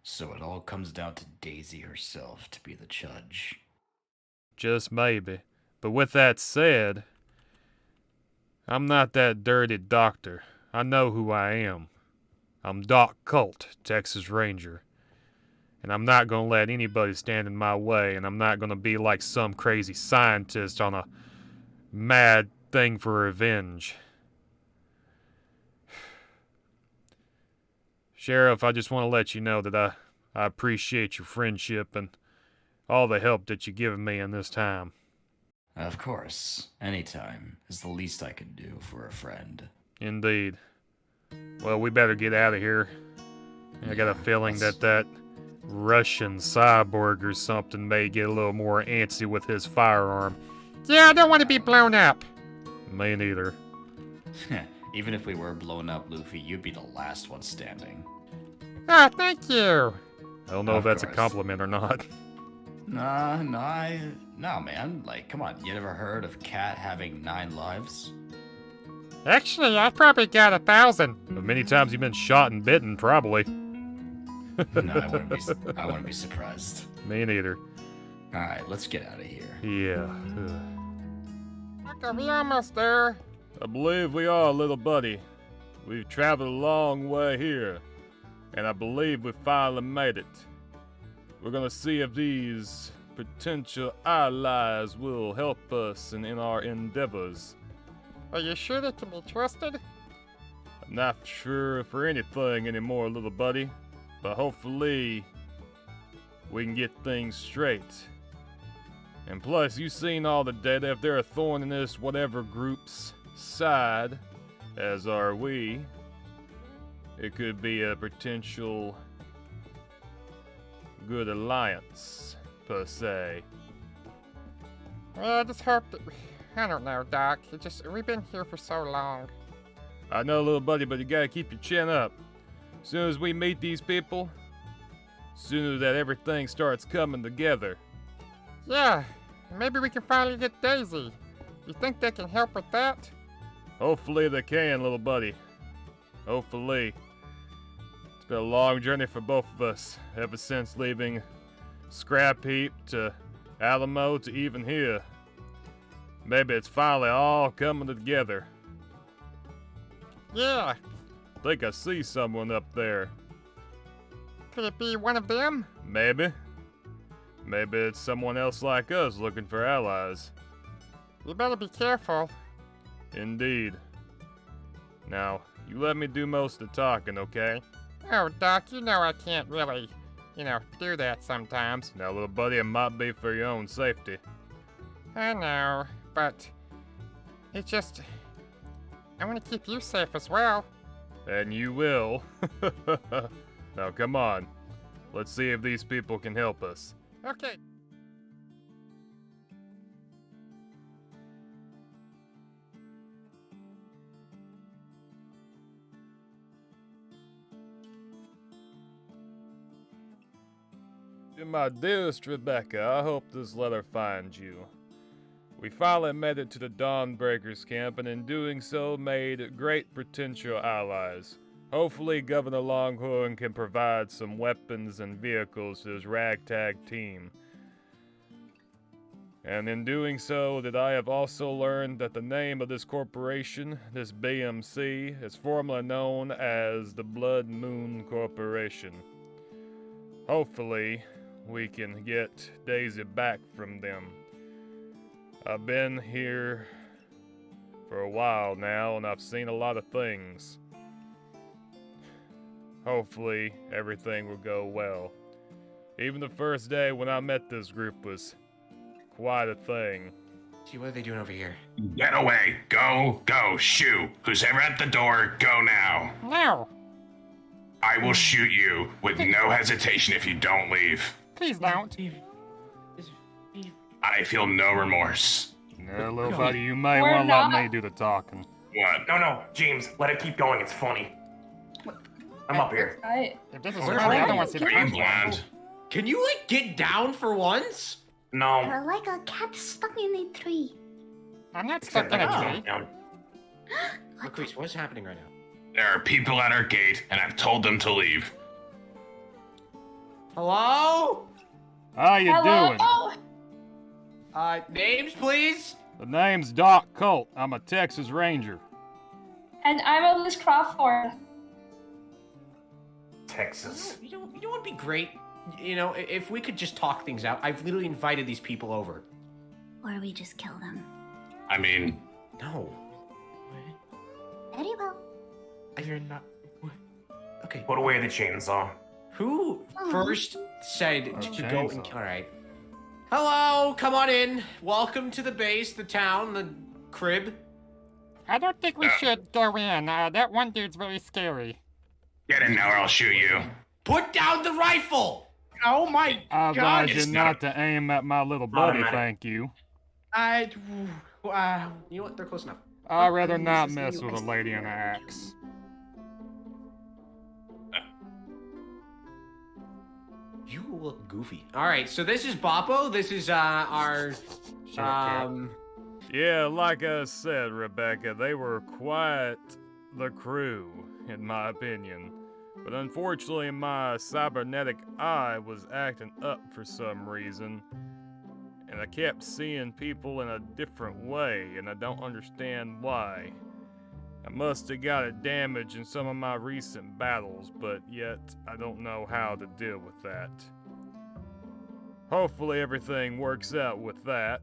So it all comes down to Daisy herself to be the judge. Just maybe. But with that said, I'm not that dirty doctor. I know who I am. I'm Doc Colt, Texas Ranger. And I'm not going to let anybody stand in my way, and I'm not going to be like some crazy scientist on a mad thing for revenge. Sheriff, I just want to let you know that I appreciate your friendship and all the help that you've given me in this time. Of course. Anytime is the least I can do for a friend. Indeed. Well, we better get out of here. I got a feeling that Russian cyborg or something may get a little more antsy with his firearm. Yeah, I don't want to be blown up. Me neither. Even if we were blown up, Luffy, you'd be the last one standing. Ah, thank you. I don't know if that's a compliment or not. No, man. Like, come on. You never heard of Cat having 9 lives? Actually, I probably got 1,000. But many times you've been shot and bitten, probably. No, I wouldn't be surprised. Me neither. Alright, let's get out of here. Yeah. Okay, we almost there. I believe we are, little buddy. We've traveled a long way here, and I believe we finally made it. We're gonna see if these potential allies will help us in our endeavors. Are you sure they can be trusted? I'm not sure for anything anymore, little buddy, but hopefully we can get things straight. And plus, you've seen all the data. If they're a thorn in this whatever group's side, as are we, it could be a potential good alliance, per se. Well, I just hope that... I don't know, Doc. We've been here for so long. I know, little buddy, but you gotta keep your chin up. As soon as we meet these people, sooner that everything starts coming together. Yeah, maybe we can finally get Daisy. You think they can help with that? Hopefully they can, little buddy. Hopefully. It's been a long journey for both of us, ever since leaving Scrap Heap to Alamo to even here. Maybe it's finally all coming together. Yeah. I think I see someone up there. Could it be one of them? Maybe. Maybe it's someone else like us looking for allies. You better be careful. Indeed. Now, you let me do most of the talking, okay? Oh, Doc, you know I can't really, do that sometimes. Now, little buddy, it might be for your own safety. I know, but it's just, I want to keep you safe as well. And you will. Now, come on. Let's see if these people can help us. Okay. My dearest Rebecca, I hope this letter finds you. We finally made it to the Dawnbreakers camp, and in doing so made great potential allies. Hopefully Governor Longhorn can provide some weapons and vehicles to his ragtag team. And in doing so, that I have also learned that the name of this corporation, this BMC, is formerly known as the Blood Moon Corporation. Hopefully, we can get Daisy back from them. I've been here for a while now, and I've seen a lot of things. Hopefully, everything will go well. Even the first day when I met this group was quite a thing. See, what are they doing over here? Get away! Go! Shoo! Who's ever at the door, go now! No! I will shoot you with no hesitation if you don't leave. Please don't. I feel no remorse. Now, little buddy, you may want to let me do the talking. What? No, James, let it keep going. It's funny. I'm up here. If this is funny, I don't want to see the Are you punchline. blind? Can you, get down for once? No. You're like a cat stuck in a tree. I'm not stuck in a tree. Lucrece, what's happening right now? There are people at our gate, and I've told them to leave. Hello? How you doing? Names, please? The name's Doc Colt. I'm a Texas Ranger. And I'm Ellis Crawford. Texas. You know what would be great? If we could just talk things out. I've literally invited these people over. Or we just kill them. I mean... No. Very well. You're not... Okay. Put away the chainsaw. Who first said to go and... Alright. Hello, come on in. Welcome to the base, the town, the crib. I don't think we should go in. That one dude's very scary. Get in now or I'll shoot you. Put down the rifle! Oh my I god! advise you not to aim at my little buddy, thank you. You know what? They're close enough. I'd rather not mess with a lady in an axe. You look goofy. Alright, so this is Boppo. This is, our... Yeah, like I said, Rebecca, they were quite the crew, in my opinion. But unfortunately, my cybernetic eye was acting up for some reason. And I kept seeing people in a different way, and I don't understand why. I must have got it damaged in some of my recent battles, but yet I don't know how to deal with that. Hopefully everything works out with that.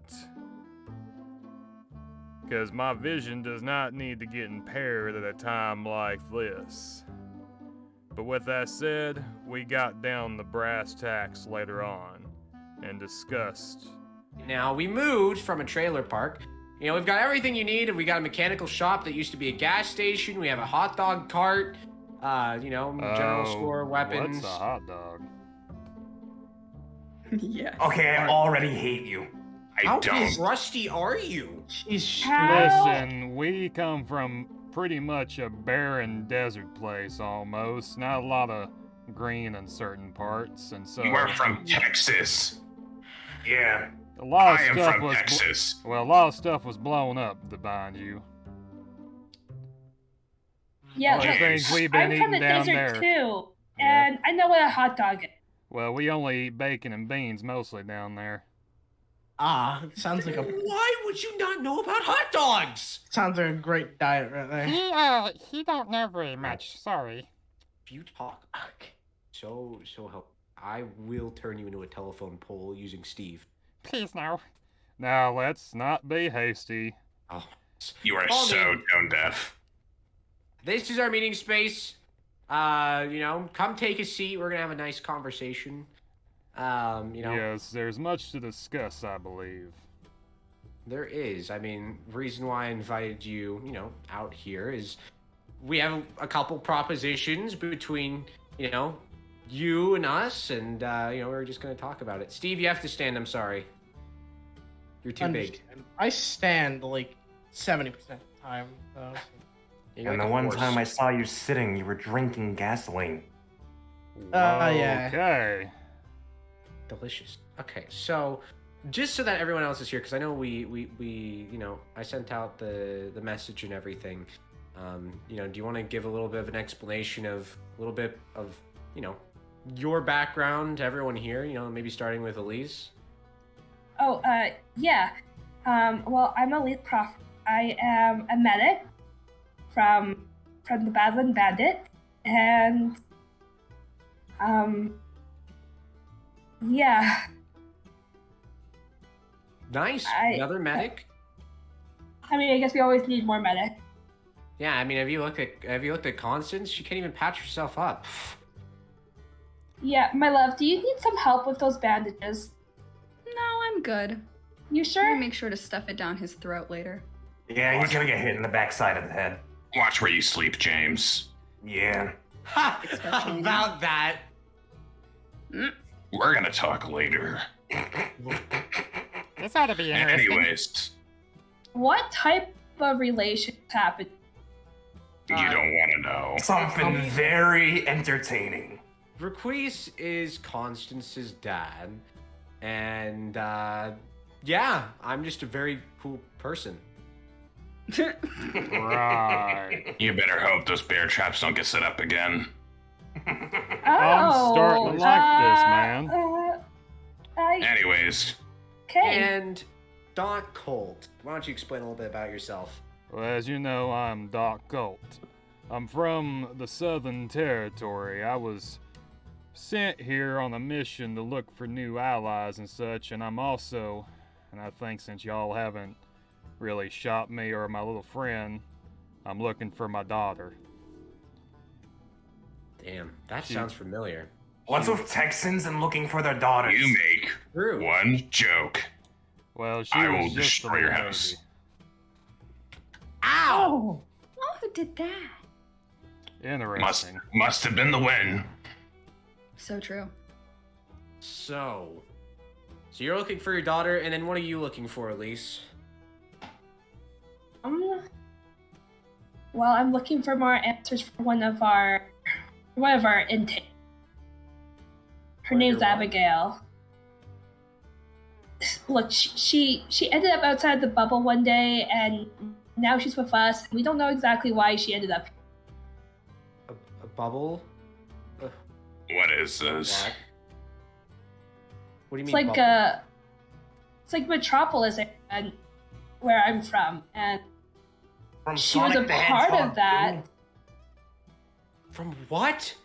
Because my vision does not need to get impaired at a time like this. But with that said, we got down the brass tacks later on, and discussed. Now, we moved from a trailer park. We've got everything you need. We got a mechanical shop that used to be a gas station. We have a hot dog cart. General store, weapons. What's a hot dog? Yeah. Okay, I already hate you. How rusty are you? Listen, we come from pretty much a barren desert place almost. Not a lot of green in certain parts, and so... You are from Texas. Yeah. A lot of I am stuff from was Texas. well, a lot of stuff was blown up to bind you. Yeah, All the things we've been I'm from the eating down desert there. too, and I know what a hot dog is. Well, we only eat bacon and beans mostly down there. Sounds like a... Why would you not know about hot dogs? Sounds like a great diet right there. He don't know very much, sorry. You talk. So help. I will turn you into a telephone pole using Steve. Please, no. Now, let's not be hasty. Oh, You are Call me. so tone deaf. This is our meeting space. Come take a seat. We're gonna have a nice conversation. Yes, there's much to discuss, I believe. There is. I mean, reason why I invited you, out here is we have a couple propositions between, you and us, and, we're just gonna talk about it. Steve, you have to stand. I'm sorry. You're too big. I stand like 70% of the time, though. So. And the one time I saw you sitting, you were drinking gasoline. Yeah. Okay. Delicious. Okay, so just so that everyone else is here, because I know we I sent out the message and everything. Do you want to give a little bit of an explanation of a little bit of your background to everyone here? Maybe starting with Elise. Oh, yeah. Well, I'm a lead craft. I am a medic from the Badland Bandit, and yeah. Nice. Another medic. I mean, I guess we always need more medic. Yeah, I mean, have you looked at Constance? She can't even patch herself up. Yeah, my love, do you need some help with those bandages? No, I'm good. You sure? Make sure to stuff it down his throat later. Yeah, he's gonna get hit in the backside of the head. Watch where you sleep, James. Yeah. Ha! About that. We're gonna talk later. This ought to be interesting. Anyways, What type of relations happen? you don't want to know. Something very entertaining. Requise is Constance's dad, and yeah, I'm just a very cool person. Right. You better hope those bear traps don't get set up again. I'm starting to like this, man. Anyways. Okay. And Doc Colt, why don't you explain a little bit about yourself? Well, as you know, I'm Doc Colt. I'm from the Southern Territory. I was sent here on a mission to look for new allies and such, and I'm also, and I think since y'all haven't really shot me or my little friend, I'm looking for my daughter. Damn, that sounds familiar. What's with Texans and looking for their daughters? You make one joke. Well, she I was will just a destroy your little house. baby. Ow! Oh, who did that? Interesting. Must have been the wind. So true. So you're looking for your daughter, and then what are you looking for, Elise? Well, I'm looking for more answers for one of our intake. Her name's Abigail. Look, she ended up outside the bubble one day, and now she's with us. We don't know exactly why she ended up. A bubble? What is this? What do you It's mean? like bubble? it's like Metropolis, and where I'm from, and From she was a Sonic the part Hedgehog of that. 2? From what?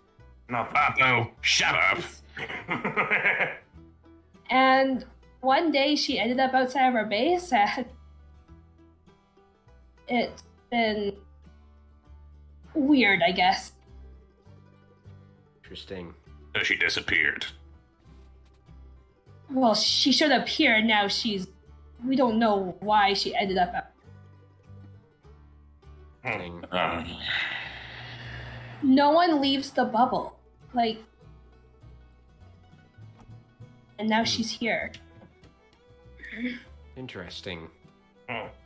Nothing. Papo, shut up. And one day she ended up outside of our base, and it's been weird, I guess. Interesting. So she disappeared. Well, she showed up here, and now we don't know why she ended up out. No one leaves the bubble. And now she's here. Interesting.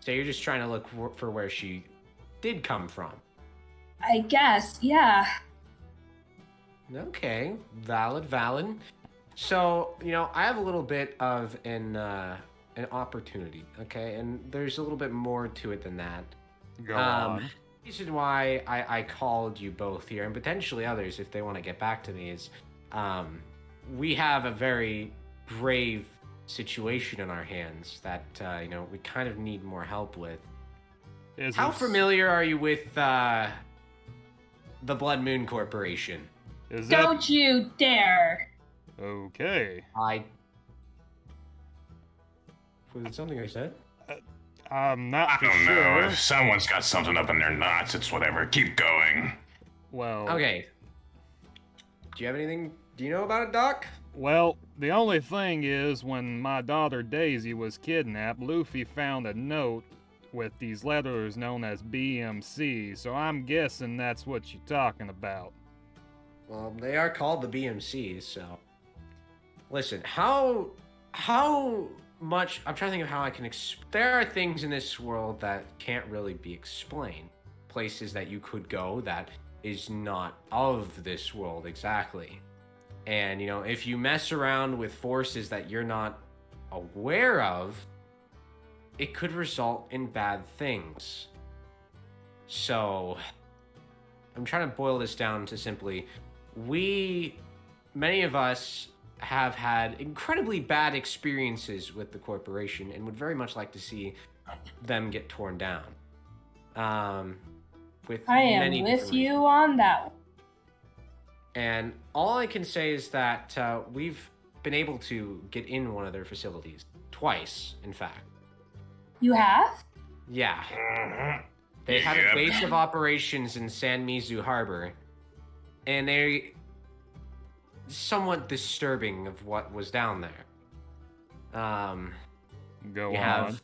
So you're just trying to look for where she did come from. I guess, yeah. Okay, valid. So, I have a little bit of an opportunity, okay? And there's a little bit more to it than that. Go on. The reason why I called you both here, and potentially others if they want to get back to me, is we have a very grave situation in our hands that, we kind of need more help with. How familiar are you with the Blood Moon Corporation? Don't you dare! Okay. Was it something I said? I'm not I for don't sure. know. If someone's got something up in their knots, it's whatever. Keep going. Well. Okay. Do you have anything? Do you know about it, Doc? Well, the only thing is, when my daughter Daisy was kidnapped, Luffy found a note with these letters known as BMC, so I'm guessing that's what you're talking about. Well, they are called the BMCs, so... Listen, how much... I'm trying to think of how I can... There are things in this world that can't really be explained. Places that you could go that is not of this world exactly. And, you know, if you mess around with forces that you're not aware of, it could result in bad things. So, I'm trying to boil this down to simply, many of us have had incredibly bad experiences with the corporation and would very much like to see them get torn down. With I am many with different you on that one. And all I can say is that we've been able to get in one of their facilities. Twice, in fact. You have? Yeah. They had a base of operations in San Mizu Harbor. And they... somewhat disturbing of what was down there. Go you on. have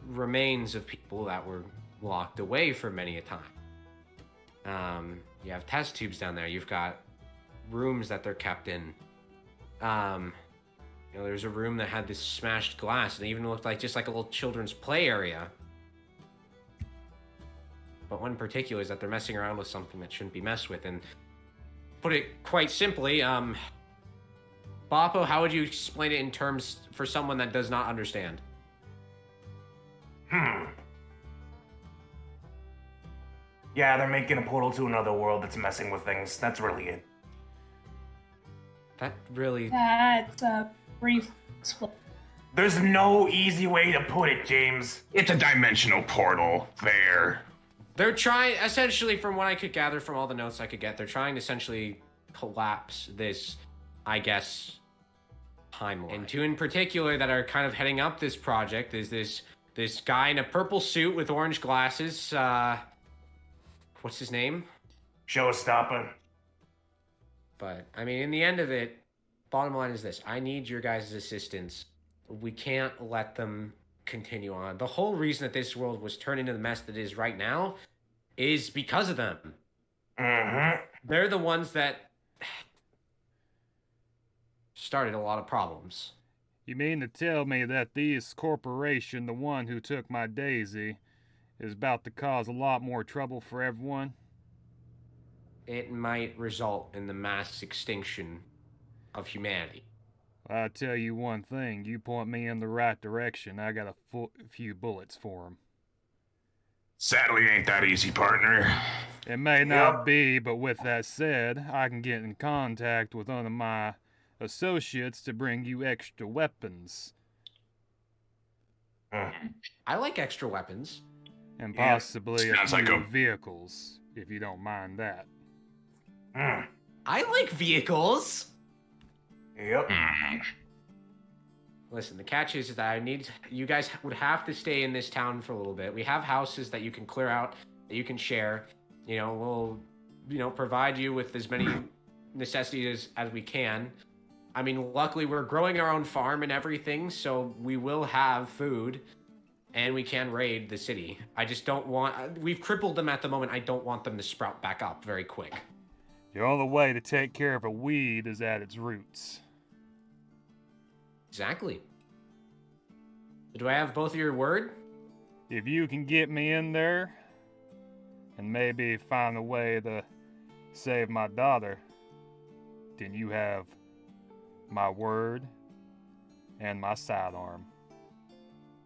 remains of people that were locked away for many a time. You have test tubes down there. You've got rooms that they're kept in. You know, there's a room that had this smashed glass, and it even looked like just like a little children's play area. But one in particular is that they're messing around with something that shouldn't be messed with. And put it quite simply, Bappo, how would you explain it in terms for someone that does not understand? Yeah, they're making a portal to another world that's messing with things. That's really it. That really... That's a brief explain. There's no easy way to put it, James. It's a dimensional portal. There. They're trying, essentially, from what I could gather from all the notes I could get, they're trying to essentially collapse this, I guess, timeline. And two in particular that are kind of heading up this project is this guy in a purple suit with orange glasses. What's his name? Showstopper. But, I mean, in the end of it, bottom line is this. I need your guys' assistance. We can't let them continue on. The whole reason that this world was turned into the mess that it is right now is because of them. They're the ones that started a lot of problems. You mean to tell me that this corporation, the one who took my Daisy, is about to cause a lot more trouble for everyone? It might result in the mass extinction of humanity. I'll tell you one thing, you point me in the right direction, I got a few bullets for him. Sadly, ain't that easy, partner. It may not be, but with that said, I can get in contact with one of my associates to bring you extra weapons. I like extra weapons. And possibly a Sounds few like a- vehicles, if you don't mind that. I like vehicles. Yep. Listen, the catch is that you guys would have to stay in this town for a little bit. We have houses that you can clear out, that you can share. You know, we'll, provide you with as many necessities as we can. I mean, luckily we're growing our own farm and everything, so we will have food, and we can raid the city. I just don't want... We've crippled them at the moment. I don't want them to sprout back up very quick. The only way to take care of a weed is at its roots. Exactly. Do I have both of your word? If you can get me in there, and maybe find a way to save my daughter, then you have my word and my sidearm.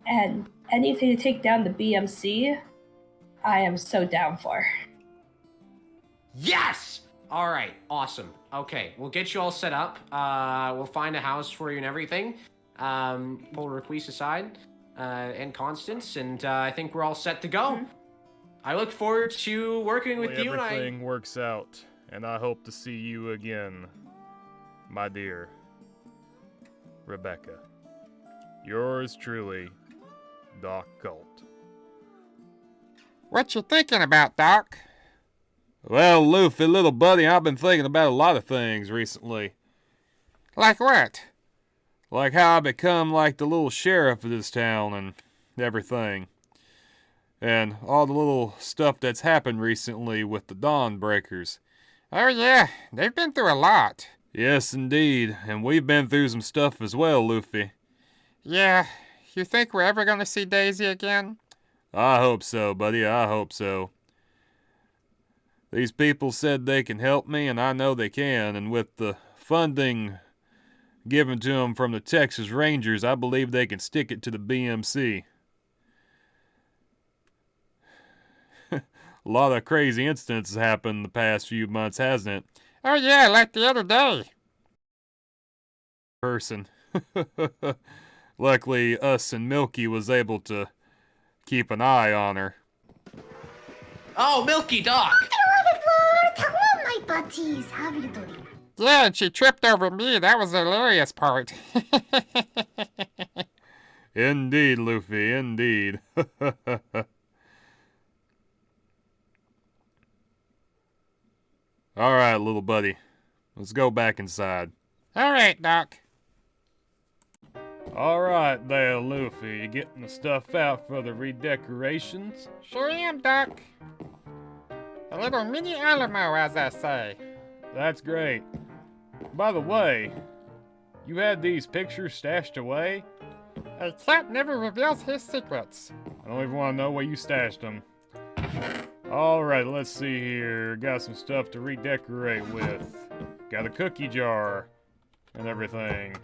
And anything to take down the BMC, I am so down for. Yes! All right, awesome. Okay, we'll get you all set up. We'll find a house for you and everything. Pull Requise aside and Constance, and I think we're all set to go. I look forward to working with you. Everything works out, and I hope to see you again, my dear Rebecca. Yours truly, Doc Colt. What you thinking about, Doc? Well, Luffy, little buddy, I've been thinking about a lot of things recently. Like what? Like how I become like the little sheriff of this town and everything. And all the little stuff that's happened recently with the Dawnbreakers. Oh yeah, they've been through a lot. Yes, indeed. And we've been through some stuff as well, Luffy. Yeah, you think we're ever gonna see Daisy again? I hope so, buddy, I hope so. These people said they can help me, and I know they can, and with the funding given to them from the Texas Rangers, I believe they can stick it to the BMC. A lot of crazy incidents happened the past few months, hasn't it? Oh yeah, like the other day. Person. Luckily, us and Milky was able to keep an eye on her. Oh, Milky Doc! Yeah, and she tripped over me. That was the hilarious part. Indeed, Luffy, indeed. Alright, little buddy. Let's go back inside. Alright, Doc. Alright there, Luffy. You getting the stuff out for the redecorations? Sure am, Doc. A little mini Alamo, as I say. That's great. By the way, you had these pictures stashed away? A cat never reveals his secrets. I don't even want to know where you stashed them. Alright, let's see here. Got some stuff to redecorate with. Got a cookie jar and everything.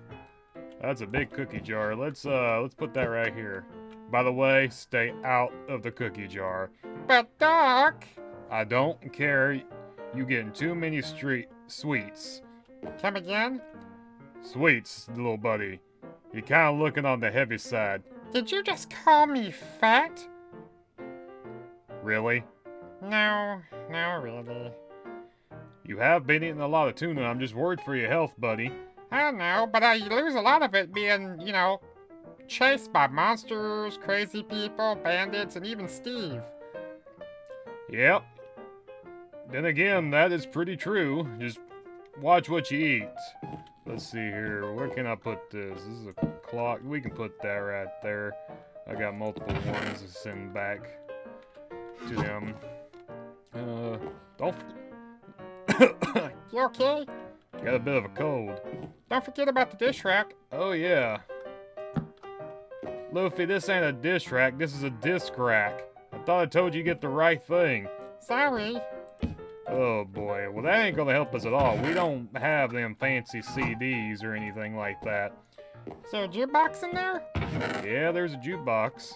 That's a big cookie jar. Let's put that right here. By the way, stay out of the cookie jar. But Doc! I don't care. You getting too many sweets. Come again? Sweets, little buddy. You're kind of looking on the heavy side. Did you just call me fat? Really? No, really. You have been eating a lot of tuna. I'm just worried for your health, buddy. I know, but I lose a lot of it being, you know, chased by monsters, crazy people, bandits, and even Steve. Yep. Then again, that is pretty true. Just watch what you eat. Let's see here. Where can I put this? This is a clock. We can put that right there. I got multiple ones to send back to them. Don't... You okay? Got a bit of a cold. Don't forget about the dish rack. Oh, yeah. Luffy, this ain't a dish rack. This is a disc rack. I thought I told you to get the right thing. Sorry. Oh, boy. Well, that ain't gonna help us at all. We don't have them fancy CDs or anything like that. Is there a jukebox in there? Yeah, there's a jukebox.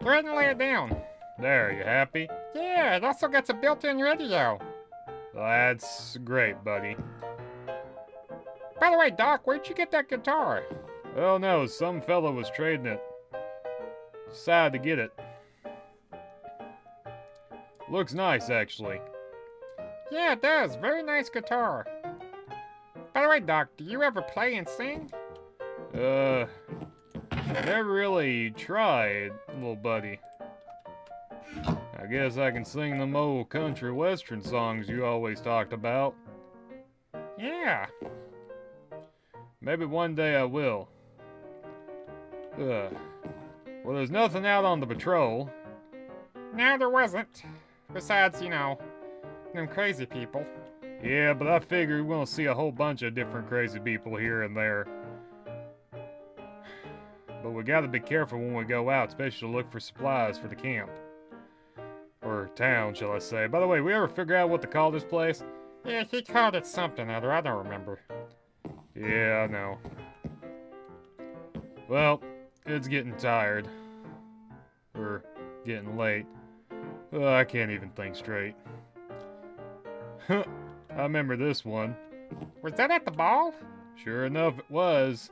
Go ahead and lay it down. There, you happy? Yeah, it also gets a built-in radio. That's great, buddy. By the way, Doc, where'd you get that guitar? Oh no, some fella was trading it. Decided to get it. Looks nice, actually. Yeah, it does. Very nice guitar. By the way, Doc, do you ever play and sing? Never really tried, little buddy. I guess I can sing them old country western songs you always talked about. Yeah. Maybe one day I will. Well, there's nothing out on the patrol. No, there wasn't. Besides, you know, them crazy people. Yeah, but I figure we're gonna see a whole bunch of different crazy people here and there. But we gotta be careful when we go out, especially to look for supplies for the camp. Or town, shall I say. By the way, we ever figure out what to call this place? Yeah, he called it something other. I don't remember. Yeah, I know. Well, it's getting tired. Or getting late. I can't even think straight. I remember this one. Was that at the ball? Sure enough, it was.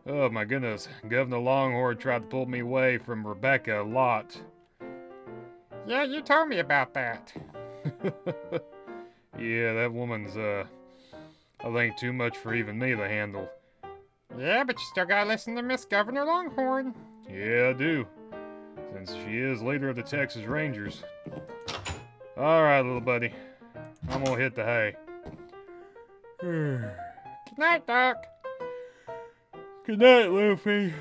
Oh my goodness, Governor Longhorn tried to pull me away from Rebecca a lot. Yeah, you told me about that. Yeah, that woman's, I think too much for even me to handle. Yeah, but you still gotta listen to Miss Governor Longhorn. Yeah, I do. Since she is leader of the Texas Rangers. Alright, little buddy. I'm gonna hit the hay. Good night, Doc. Good night, Luffy.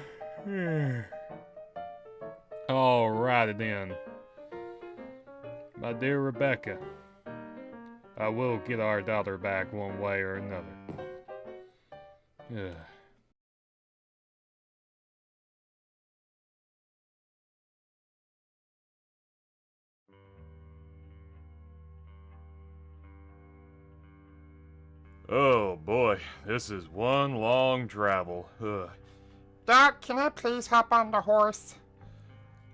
Alrighty then. My dear Rebecca, I will get our daughter back one way or another. Oh boy, this is one long travel. Doc, can I please hop on the horse?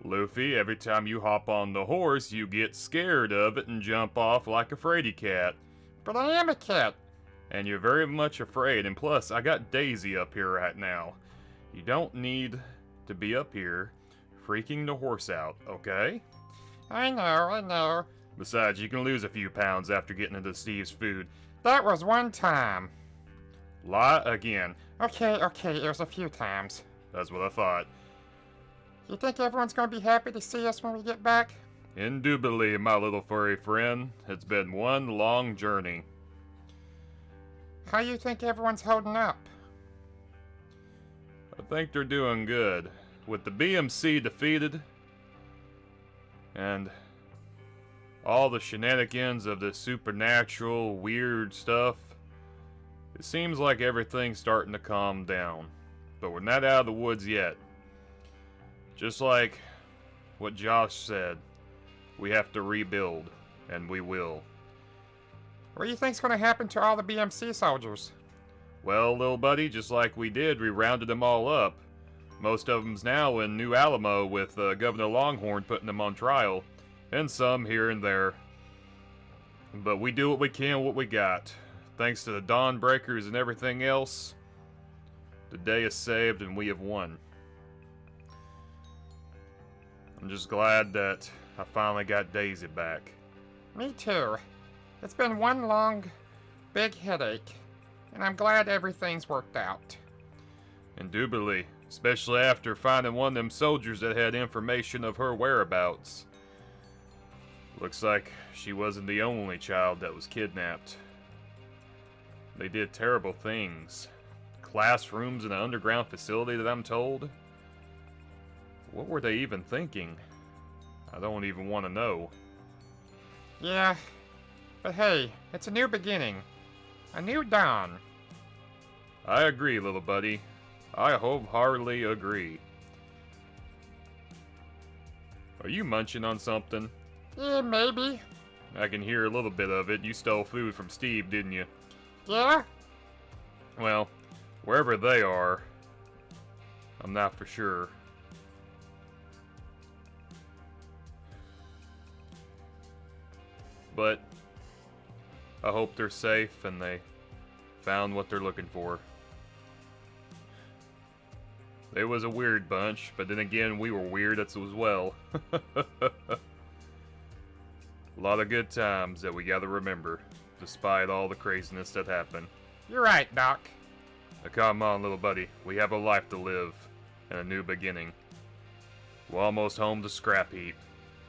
Luffy, every time you hop on the horse, you get scared of it and jump off like a fraidy cat. But I am a cat. And you're very much afraid, and plus, I got Daisy up here right now. You don't need to be up here freaking the horse out, okay? I know. Besides, you can lose a few pounds after getting into Steve's food. That was one time. Lie again. Okay, it was a few times. That's what I thought. You think everyone's gonna be happy to see us when we get back? Indubitably, my little furry friend. It's been one long journey. How you think everyone's holding up? I think they're doing good. With the BMC defeated, and all the shenanigans of this supernatural, weird stuff, it seems like everything's starting to calm down. But we're not out of the woods yet. Just like what Josh said, we have to rebuild, and we will. What do you think's gonna happen to all the BMC soldiers? Well, little buddy, just like we did, we rounded them all up. Most of them's now in New Alamo with Governor Longhorn putting them on trial, and some here and there. But we do what we can, what we got. Thanks to the Dawnbreakers and everything else, the day is saved and we have won. I'm just glad that I finally got Daisy back. Me too. It's been one long, big headache, and I'm glad everything's worked out. Indubitably, especially after finding one of them soldiers that had information of her whereabouts. Looks like she wasn't the only child that was kidnapped. They did terrible things. Classrooms in an underground facility that I'm told. What were they even thinking? I don't even want to know. Yeah, but hey, it's a new beginning. A new dawn. I agree, little buddy. I wholeheartedly agree. Are you munching on something? Yeah, maybe. I can hear a little bit of it. You stole food from Steve, didn't you? Yeah? Well, wherever they are, I'm not for sure. But I hope they're safe and they found what they're looking for. They was a weird bunch, but then again, we were weird as well. A lot of good times that we gotta remember, despite all the craziness that happened. You're right, Doc. Now come on, little buddy. We have a life to live and a new beginning. We're almost home to Scrap Heap.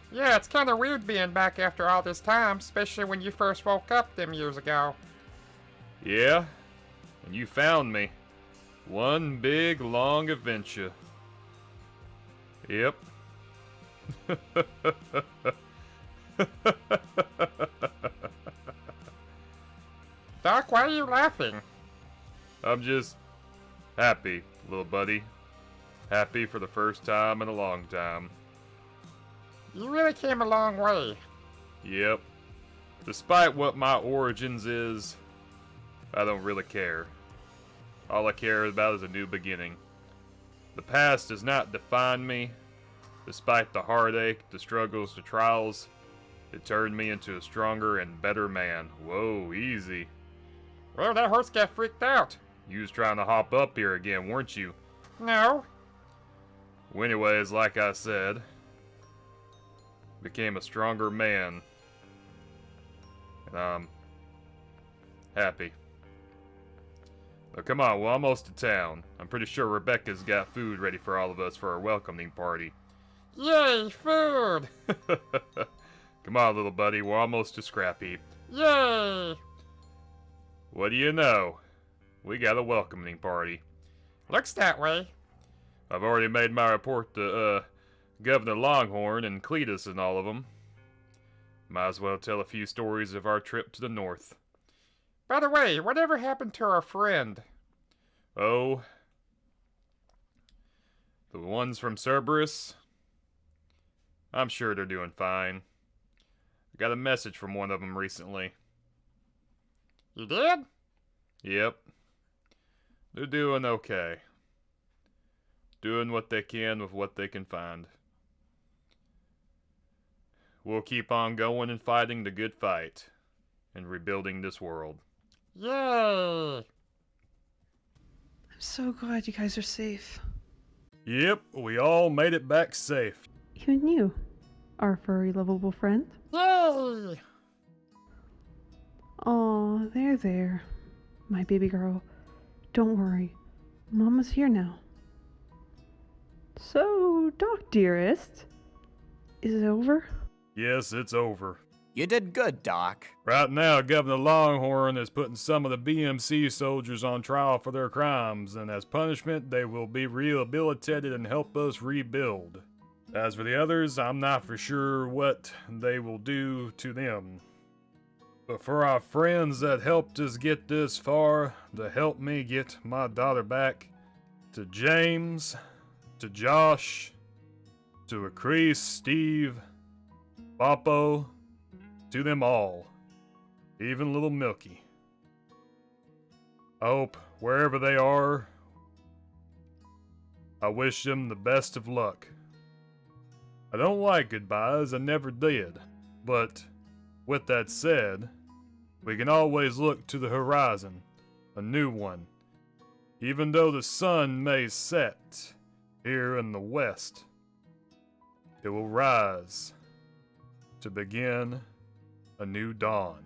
Yeah, it's kind of weird being back after all this time, especially when you first woke up them years ago. Yeah? And you found me. One big, long adventure. Yep. Doc, why are you laughing? I'm just happy, little buddy. Happy for the first time in a long time. You really came a long way. Yep. Despite what my origins is, I don't really care. All I care about is a new beginning. The past does not define me. Despite the heartache, the struggles, the trials, it turned me into a stronger and better man. Whoa, easy. Well, that horse got freaked out. You was trying to hop up here again, weren't you? No. Well, anyways, like I said, became a stronger man. And I'm happy. Oh, come on, we're almost to town. I'm pretty sure Rebecca's got food ready for all of us for our welcoming party. Yay, food! Come on, little buddy, we're almost to scrap heap. Yay! What do you know? We got a welcoming party. Looks that way. I've already made my report to, Governor Longhorn and Cletus and all of them. Might as well tell a few stories of our trip to the north. By the way, whatever happened to our friend? Oh, the ones from Cerberus? I'm sure they're doing fine. I got a message from one of them recently. You did? Yep. They're doing okay. Doing what they can with what they can find. We'll keep on going and fighting the good fight. And rebuilding this world. Yay! I'm so glad you guys are safe. Yep, we all made it back safe. Even you, our furry lovable friend. Yay! Aw, there, my baby girl. Don't worry, Mama's here now. So, Doc dearest, is it over? Yes, it's over. You did good, Doc. Right now, Governor Longhorn is putting some of the BMC soldiers on trial for their crimes, and as punishment, they will be rehabilitated and help us rebuild. As for the others, I'm not for sure what they will do to them. But for our friends that helped us get this far, to help me get my daughter back, to James, to Josh, to Acrease, Steve, Papo, to them all, even little Milky. I hope wherever they are, I wish them the best of luck. I don't like goodbyes, I never did, but with that said, we can always look to the horizon, a new one. Even though the sun may set here in the west, it will rise to begin a new dawn.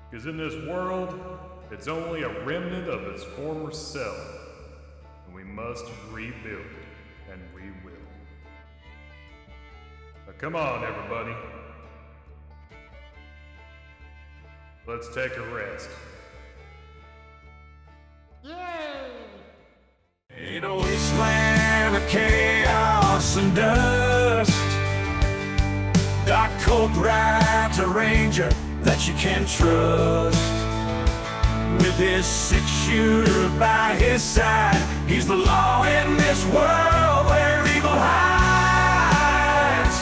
Because in this world, it's only a remnant of its former self, and we must rebuild it, and we will. Now come on, everybody. Let's take a rest. Yay! In a wasteland of chaos and dust, Doc Colt rides a ranger that you can trust. With his 6-shooter by his side, he's the law in this world where evil hides.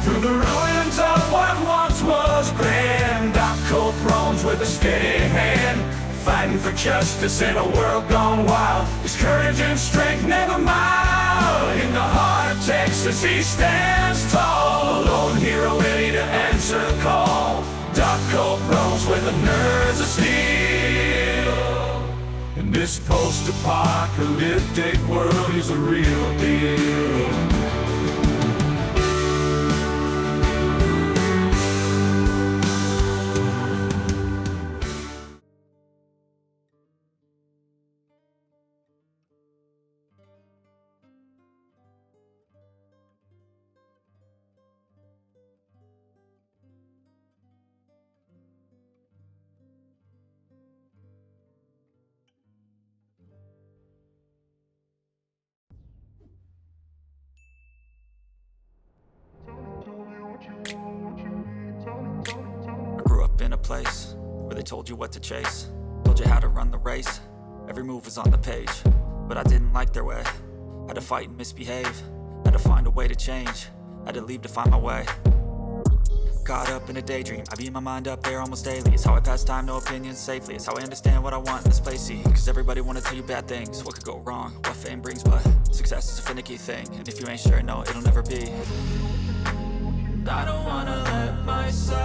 Through the ruins of what once was grand, Doc Colt roams with a steady hand, fighting for justice in a world gone wild. His courage and strength never mild. In the heart of Texas he stands tall, a lone hero ready to answer the call. Doc Colt roams with the nerves of steel. In this post-apocalyptic world he's a real deal. I grew up in a place where they told you what to chase, told you how to run the race. Every move was on the page, but I didn't like their way. Had to fight and misbehave, had to find a way to change, had to leave to find my way. Caught up in a daydream, I beat my mind up there almost daily. It's how I pass time, no opinions safely. It's how I understand what I want in this place, see. Cause everybody wanna tell you bad things, what could go wrong, what fame brings. But success is a finicky thing, and if you ain't sure, no, it'll never be. I don't wanna let myself